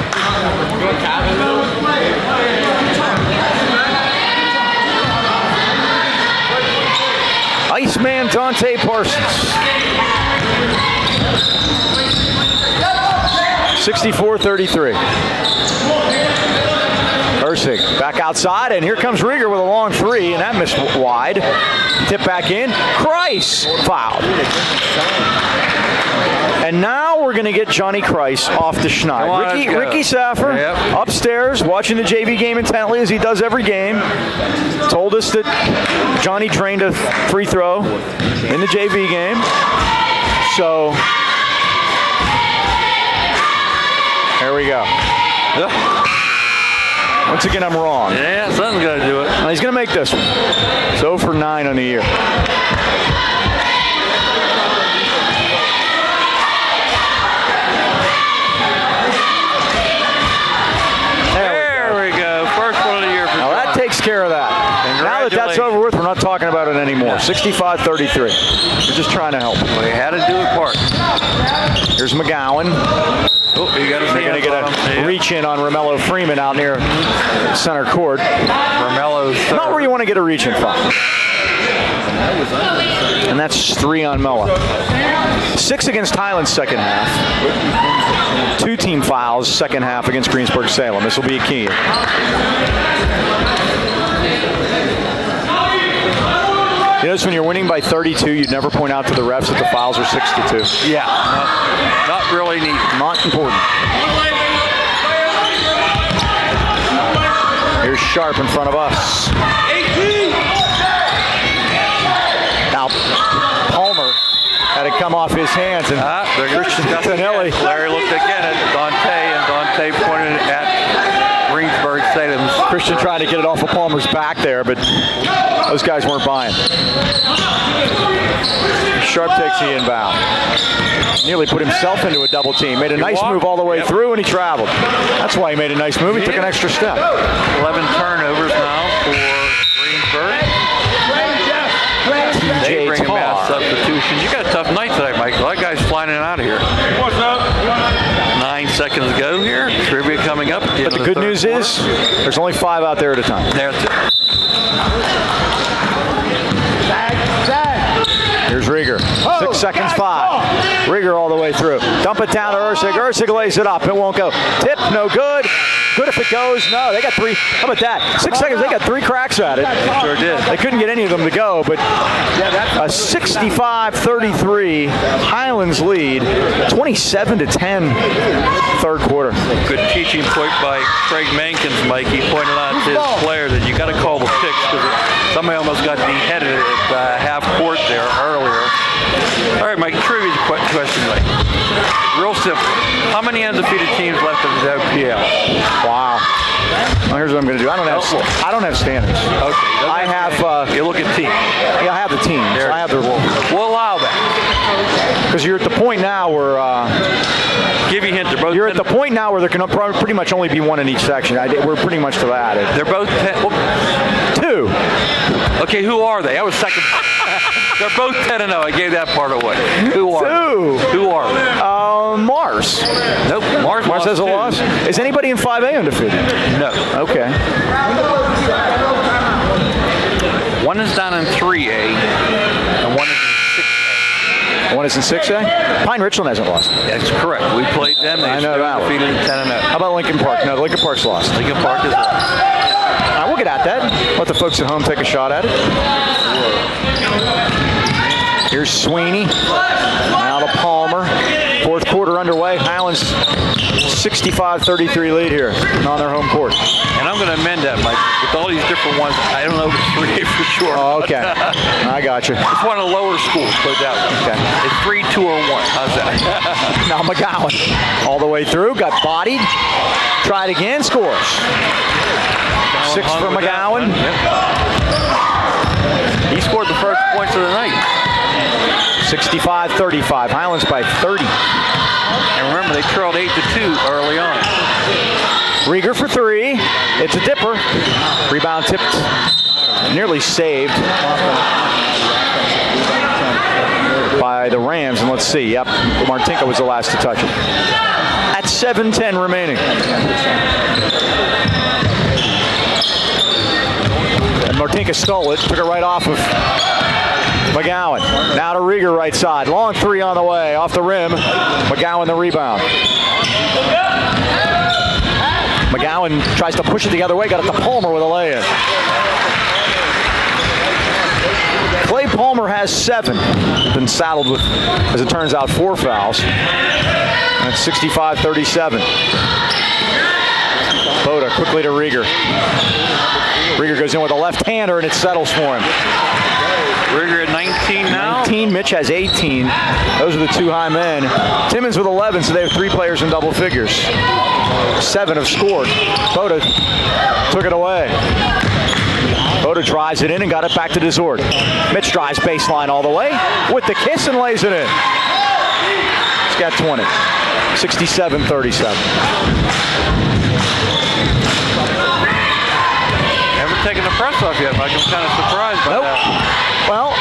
Iceman Dante Parsons. 64-33. Ursig back outside, and here comes Rieger with a long 3, and that missed wide. Tip back in. Kreis fouled. And now we're going to get Johnny Kreis off the schneid. Ricky Saffer upstairs watching the JV game intently as he does every game. Told us that Johnny drained a free throw in the JV game. So there we go. Once again, I'm wrong. Yeah, something's got to do it. He's going to make this one. It's 0 for 9 on the year. There we go. First one of the year for Now that takes care of that. Now that that's over with, we're not talking about it anymore. 65-33. We're just trying to help. Well, he had to do it part. Here's McGowan. Oh, you got They're going to get a reach in on Romello Freeman out near center court. Romello's Not where you want to get a reach in from. And that's 3 on Mella. 6 against Highlands second half. 2 team fouls second half against Greensburg Salem. This will be a key. You notice when you're winning by 32, you'd never point out to the refs that the fouls are 6-2. Yeah, not really neat. Not important. Here's Sharp in front of us. 18! Now, Palmer had it come off his hands, and They're going to discuss it again. Larry looked again at Dante, and Dante pointed at Greensburg Salem. Christian trying to get it off of Palmer's back there, but those guys weren't buying. Sharp takes the inbound. Nearly put himself into a double team. Made a nice move all the way through, and he traveled. That's why he made a nice move. He took an extra step. 11 turnovers now for Greensburg. They bring him out substitutions. You got a tough night tonight, Michael. That guy's flying in and out of here. 9 seconds to go here. Trivia coming. coming up. But the good news is there's only 5 out there at a time. That's it. Here's Rieger. 6 seconds, 5. Rieger all the way through. Dump it down to Ursig. Ursig lays it up. It won't go. Tip, no good. Good if it goes. No, they got 3. How about that? 6 seconds, they got 3 cracks at it. Sure did. They couldn't get any of them to go, but a 65-33 Highlands lead, 27-10 third quarter. Good teaching point by Craig Mankins, Mike. He pointed out to his player that you got to call the picks because somebody almost got beheaded at half court there earlier. All right, Mike, trivia question, Mike. Real simple. How many undefeated teams left in the WPL? Wow. Well, here's what I'm going to do. I don't have standings. Okay. I have. You look at teams. Yeah, I have the teams. There. I have the. We'll allow that. Because you're at the point now where. Give you a hint. They're both. You're at the point now where there can pretty much only be one in each section. We're pretty much to that. They're both 2. Okay, who are they? I was second. They're both 10-0. I gave that part away. Who are 2. They? Who are they? Mars. Nope. Mars has a loss. Is anybody in 5A undefeated? No. Okay. One is down in 3A, and one is in 6A. One is in 6A? Pine Richland hasn't lost. That's correct. We played them. They I know that one. defeated 10-0. How about Lincoln Park? No, Lincoln Park's lost. Lincoln Park is lost. All right, we'll get at that. Let the folks at home take a shot at it. Here's Sweeney. Now to Palmer. Fourth quarter underway. Highlands 65-33 lead here on their home court. And I'm going to amend that, Mike. With all these different ones, I don't know the 3A for sure. Oh, okay. I got you. It's one of the lower schools, put it that way. Okay. It's 3, 2, or 1. How's that? Now McGowan all the way through. Got bodied. Tried again. Scores. 6 for McGowan. He scored the first points of the night. 65-35. Highlands by 30. And remember, they trailed 8-2 early on. Rieger for 3. It's a dipper. Rebound tipped. Nearly saved by the Rams. And let's see. Yep. Martinka was the last to touch it. At 7:10 remaining. And Martinka stole it. Took it right off of McGowan. Now to Rieger right side. Long 3 on the way. Off the rim. McGowan the rebound. McGowan tries to push it the other way. Got it to Palmer with a lay-in. Clay Palmer has 7. Been saddled with, as it turns out, 4 fouls. That's 65-37. Boda quickly to Rieger. Rieger goes in with a left-hander, and it settles for him. Rieger at 19 now. 19. Mitch has 18. Those are the 2 high men. Timmons with 11, so they have 3 players in double figures. 7 have scored. Boda took it away. Boda drives it in and got it back to Desord. Mitch drives baseline all the way with the kiss and lays it in. He's got 20. 67-37. Taking the press off yet, Mike. I'm kind of surprised by that. Well,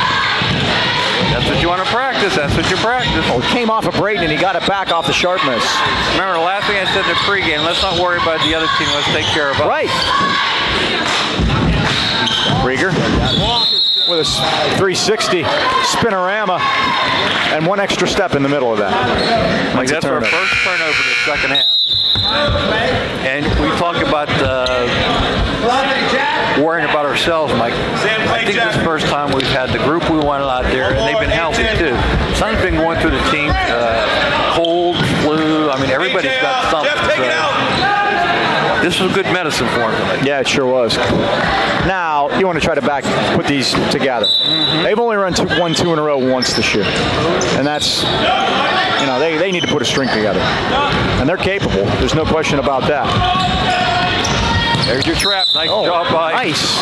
that's what you want to practice. That's what you practice. Well, it came off of Braden, and he got it back off the sharpness. Remember, the last thing I said in the pregame, let's not worry about the other team. Let's take care of us. Right. Rieger with a 360 spinorama and 1 extra step in the middle of that. Like that's our first turnover in the second half. And we talk about worrying about ourselves, Mike. I think this is the first time we've had the group we wanted out there, and they've been healthy too. Son's been going through the team, cold, flu. I mean, everybody's got something. This was good medicine for him tonight. Yeah, it sure was. Now, you want to try to put these together. Mm-hmm. They've only run 1-2 in a row once this year. And that's, they need to put a string together. And they're capable. There's no question about that. There's your trap. Nice job by. Nice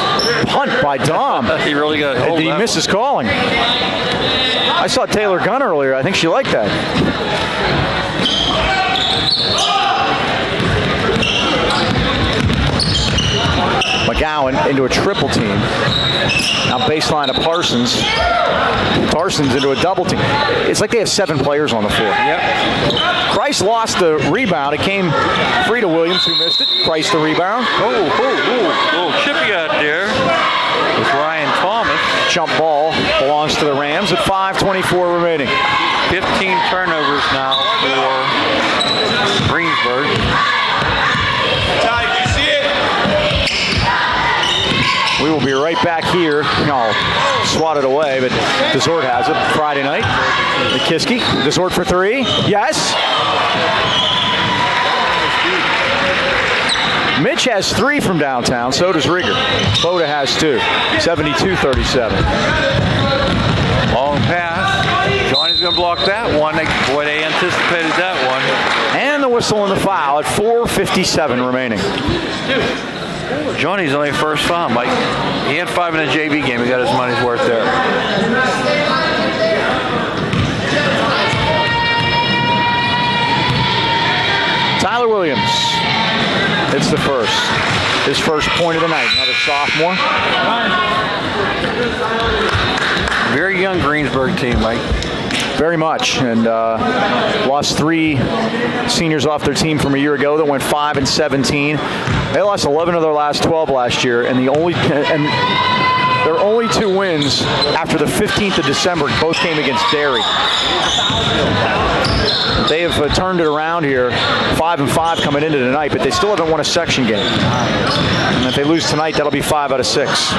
punt by Dom. He really got hold Did he miss his calling? I saw Taylor Gunn earlier. I think she liked that. McGowan into a triple team. Now baseline to Parsons. Parsons into a double team. It's like they have 7 players on the floor. Yep. Price lost the rebound. It came free to Williams. Williams who missed it. Price the rebound. Little chippy out there with Ryan Thomas. Jump ball belongs to the Rams at 5:24 remaining. 15 turnovers now for Greensburg. We will be right back here. No, swatted away, but Desort has it. Friday night. McKiskey. Desort for three. Yes. Mitch has three from downtown. So does Rieger. Boda has two. 72-37. Long pass. Johnny's going to block that one. Boy, they anticipated that one. And the whistle and the foul at 4:57 remaining. Johnny's only first foul, Mike. He had 5 in a JV game. He got his money's worth there. Tyler Williams. It's the first. His first point of the night. Another sophomore. Very young Greensburg team, Mike. Very much, and lost 3 seniors off their team from a year ago that went 5-17. They lost 11 of their last 12 last year, and their only 2 wins after the 15th of December both came against Derry. They have turned it around here, 5-5 coming into tonight, but they still haven't won a section game. And if they lose tonight, that'll be 5 out of 6.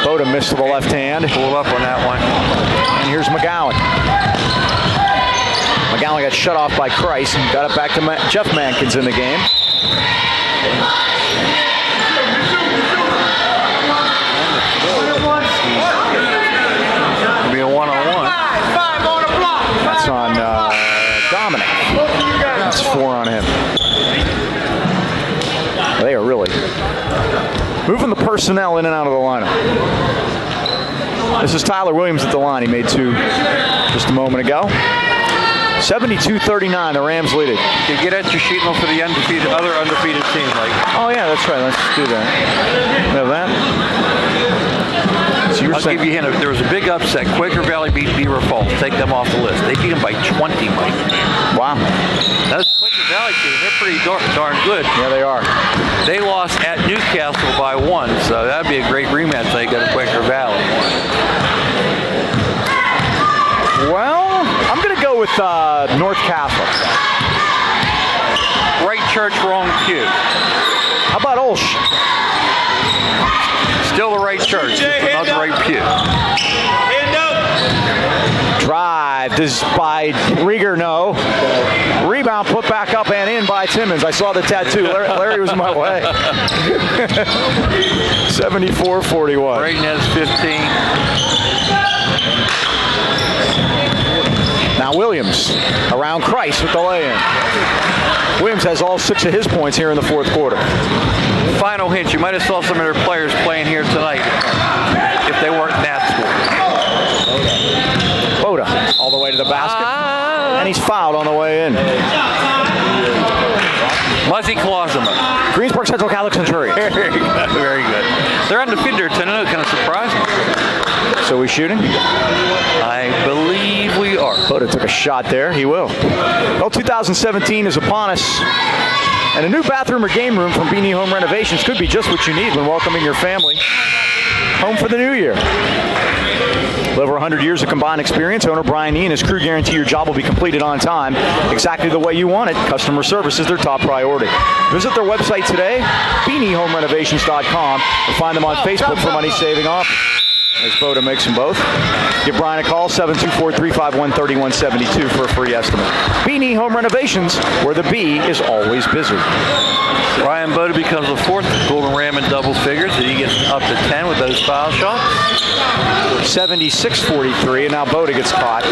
Boda missed to the left hand. Pulled up on that one. And here's McGowan. McGowan got shut off by Christ and got it back to Jeff Mankins in the game. It'll be a one-on-one. That's on Dominic. That's 4 on him. They are really moving the personnel in and out of the lineup. This is Tyler Williams at the line. He made 2 just a moment ago. 72-39, the Rams lead it. You get at your sheet for the other undefeated team, Mike. Oh, yeah, that's right. Let's do that. We have that. So I'll give you a hint. There was a big upset. Quaker Valley beat Beaver Falls. Take them off the list. They beat them by 20, Mike. Wow. That's the Quaker Valley team. They're pretty darn good. Yeah, they are. They lost at Newcastle by 1, so that'd be a great rematch. They got a Quaker Valley. Well, I'm going to go with North Catholic. Right church, wrong pew. How about Olsh? Still the right church, not the right pew. Drive by Rieger, no. Rebound put back up and in by Timmons. I saw the tattoo. Larry was in my way. 74-41. Brayton has 15. Now Williams around Christ with the lay-in. Williams has all 6 of his points here in the fourth quarter. Final hint, you might have saw some of their players playing here tonight if they weren't in that school. Boda all the way to the basket. And he's fouled on the way in. Muzzy Colosima. Greensburg Central Catholic Centurion. Very good. Very good. They're undefeated tonight. Kind of surprising. So we shooting? I believe we are. Boda took a shot there. He will. Well, 2017 is upon us. And a new bathroom or game room from Beanie Home Renovations could be just what you need when welcoming your family home for the new year. With over 100 years of combined experience, owner Brian E and his crew guarantee your job will be completed on time, exactly the way you want it. Customer service is their top priority. Visit their website today, beaniehomrenovations.com, or find them on Facebook for money-saving offers. As Boda makes them both. Give Brian a call, 724-351-3172 for a free estimate. Beanie Home Renovations, where the bee is always busy. Ryan Boda becomes the 4th Golden Ram in double figures, and he gets up to 10 with those foul shots. 76-43, and now Boda gets caught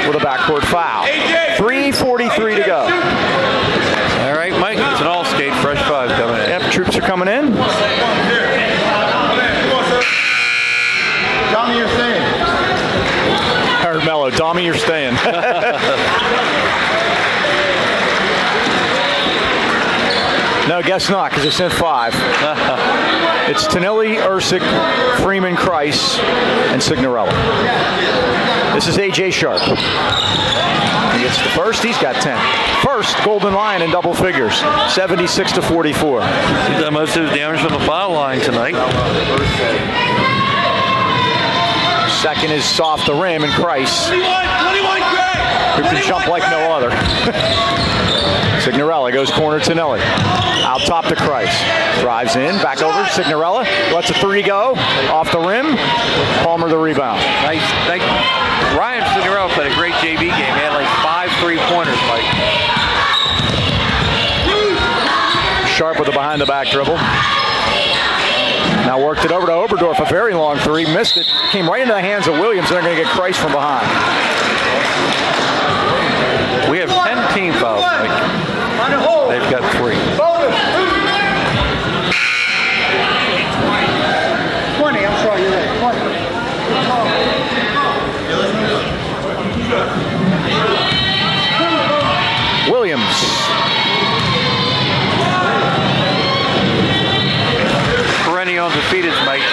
with a backcourt foul. 3:43 to go. All right, Mike, it's an all-skate, fresh 5 coming in. Yep, troops are coming in. Tommy, you're staying. Heard Mello. Tommy, you're staying. No, guess not, because they sent 5. It's Tonelli, Ursic, Freeman, Christ, and Signorella. This is A.J. Sharp. He gets the first. He's got 10. First Golden Lion in double figures, 76-44. He's done most of his damage from the foul line tonight. Second is off the rim, and Christ, who can jump like no other. Signorella goes corner to Nelly. Out top to Christ. Drives in, back over. Signorella lets a three go. Off the rim. Palmer the rebound. Nice. Ryan Signorella played a great JV game. He had like 5 3-pointers. Sharp with a behind-the-back dribble. Now worked it over to Oberdorf. A very long three. Missed it. Came right into the hands of Williams. They're going to get Christ from behind. We have 10 team fouls, Mike. They've got 3. 20, I'm sorry, you're right. 20. Williams. Perennial undefeated, Mike.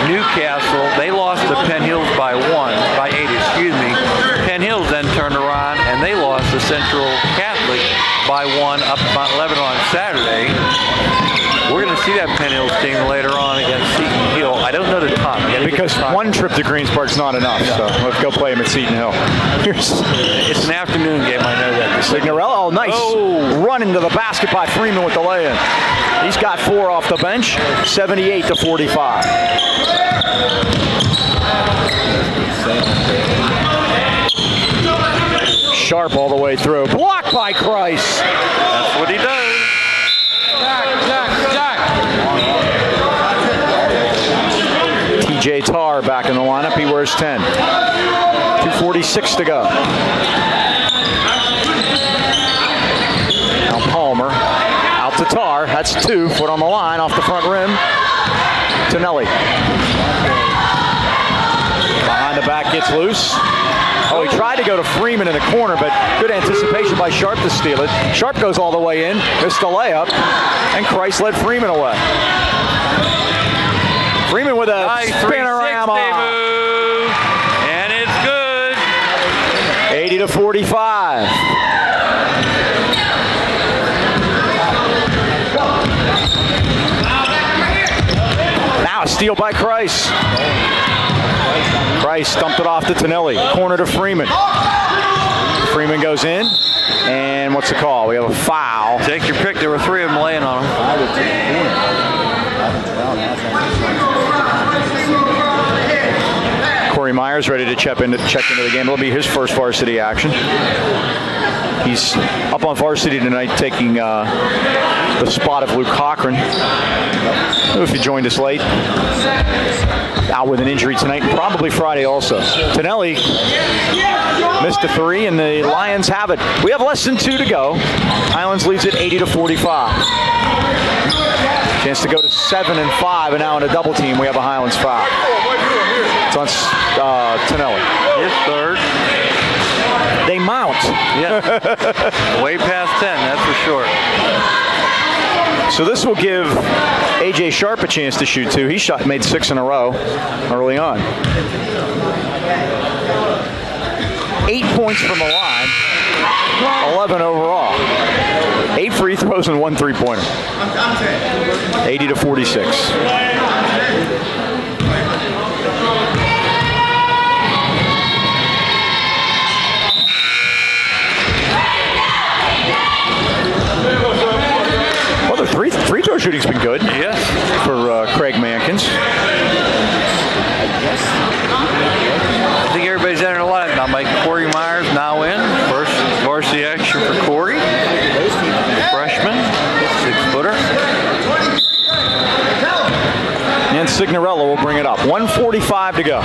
Newcastle, they lost to Penn Hills by 8, Penn Hills then turned around and they lost to Central Catholic by 1 up Mount Lebanon on Saturday. We're going to see that Penn Hills team later on against Seton Hill. I don't know the time. Because one trip to Greensburg's not enough, so let's go play him at Seton Hill. It's an afternoon game, I know that. Signorella, oh, nice. Oh. Run into the basket by Freeman with the lay-in. He's got 4 off the bench, 78-45. Sharp all the way through. Blocked by Christ. That's what he does. Jack. TJ Tarr back in the lineup. He wears 10. 2:46 to go. Now Palmer out to Tarr. That's 2. Foot on the line off the front rim. To Nelly. Behind the back gets loose. Oh, he tried to go to Freeman in the corner, but good anticipation by Sharp to steal it. Sharp goes all the way in, missed the layup, and Christ led Freeman away. Freeman with a nice spinorama. Move, and it's good. 80-45. Now a steal by Christ. Christ stumped it off to Tonelli. Corner to Freeman. Freeman goes in. And what's the call? We have a foul. Take your pick. There were 3 of them laying on him. Corey Myers ready to check into the game. It'll be his first varsity action. He's up on varsity tonight taking the spot of Luke Cochran, if you joined us late. Out with an injury tonight and probably Friday also. Tonelli missed a 3 and the Lions have it. We have less than 2 to go. Highlands leads it 80-45. Chance to go to 7-5, and now in a double team we have a Highlands foul. It's on Tonelli. His 3rd. They mount. Yeah. Way past 10, that's for sure. So this will give A.J. Sharp a chance to shoot 2. He made 6 in a row early on. 8 points from the line, 11 overall. 8 free throws and 1 3-pointer. 80-46. Free throw shooting's been good. Yes. For Craig Mankins. I think everybody's entering a line now. Mike Corey Myers now in. First varsity action for Corey. Freshman. 6-footer. And Signorella will bring it up. 1:45 to go.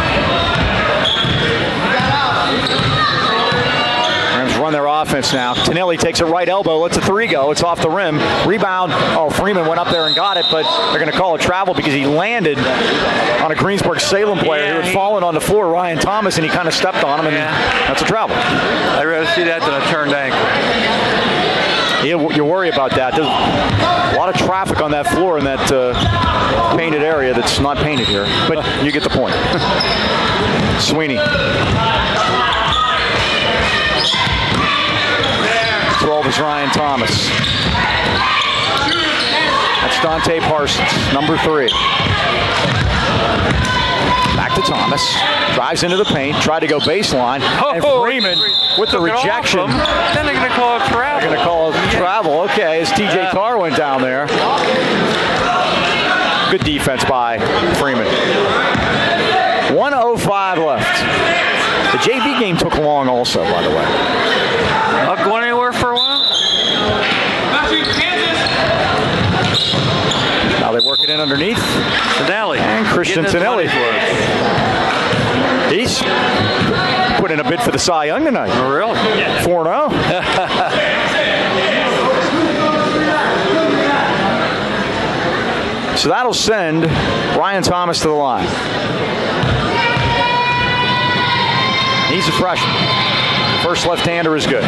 Rams run their offense now. Tonelli takes a right elbow, lets a 3 go. It's off the rim. Rebound. Oh, Freeman went up there and got it, but they're going to call a travel because he landed on a Greensburg Salem player who had fallen on the floor, Ryan Thomas, and he kind of stepped on him, and that's a travel. I'd rather see that than a turned ankle. You worry about that. There's a lot of traffic on that floor in that painted area that's not painted here, but you get the point. is Ryan Thomas. That's Dante Parsons, number 3. Back to Thomas. Drives into the paint. Tried to go baseline. And Freeman with the rejection. Then they're going to call it travel. They're going to call it travel. Okay, as TJ Tarr went down there. Good defense by Freeman. 1:05 left. The JV game took long also, by the way. Not going anywhere for a while? Now they work it in underneath. Tonelli. And Christian Tonelli. He's put in a bid for the Cy Young tonight. Oh, really? 4-0. So that'll send Ryan Thomas to the line. He's a freshman. First left-hander is good.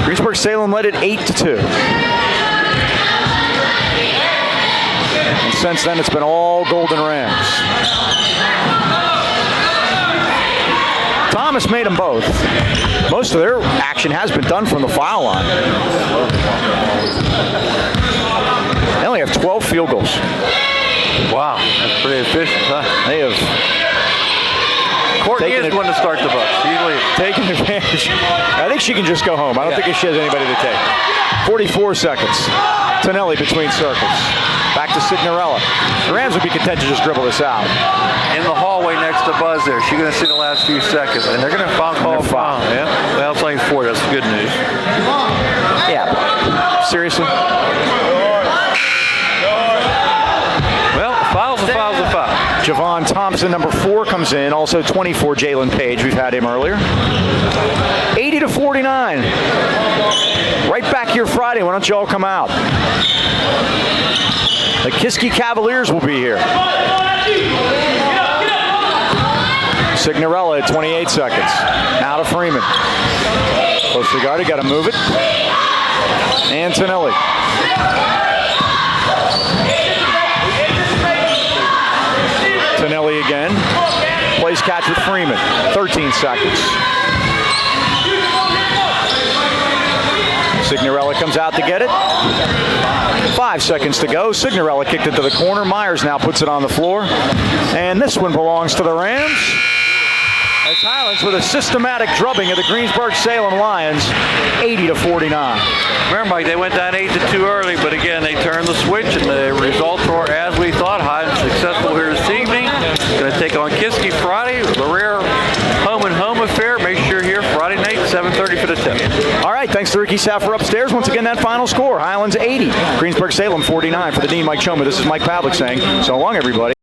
Greensburg Salem led it 8-2. And since then, it's been all Golden Rams. Thomas made them both. Most of their action has been done from the foul line. They only have 12 field goals. Wow, that's pretty efficient, huh? They have Courtney is going to start the Bucks. taken advantage. I think she can just go home. I don't think she has anybody to take. 44 seconds. Tonelli between circles. Back to Signorella. The Rams would be content to just dribble this out. In the hallway next to Buzz there. She's going to see the last few seconds. And they're going to call foul. Yeah. Well, it's only 4. That's good news. Yeah. Seriously? Well, foul's a foul's a foul. Javon Thompson, number 4, comes in. Also 24, Jalen Page. We've had him earlier. 80-49. Right back here Friday. Why don't you all come out? The Kiski Cavaliers will be here. Signorella at 28 seconds. Now to Freeman. Closely guarded. Got to move it. And Tonelli. Tonelli again. Plays catch with Freeman. 13 seconds. Signorella comes out to get it. 5 seconds to go. Signorella kicked it to the corner. Myers now puts it on the floor. And this one belongs to the Rams. As Highlands with a systematic drubbing of the Greensburg Salem Lions, 80-49. Remember, Mike, they went down 8-2 early, but again, they turned the switch, and the results were as we thought. Highlands successful here this evening. Going to take on Kiski Friday. The rare home-and-home affair. Make sure you're here Friday night, 7:30 for the tip. All right, thanks to Ricky Saffer upstairs. Once again, that final score. Highlands 80, Greensburg Salem 49. For the Dean, Mike Choma, this is Mike Pavlik saying so long, everybody.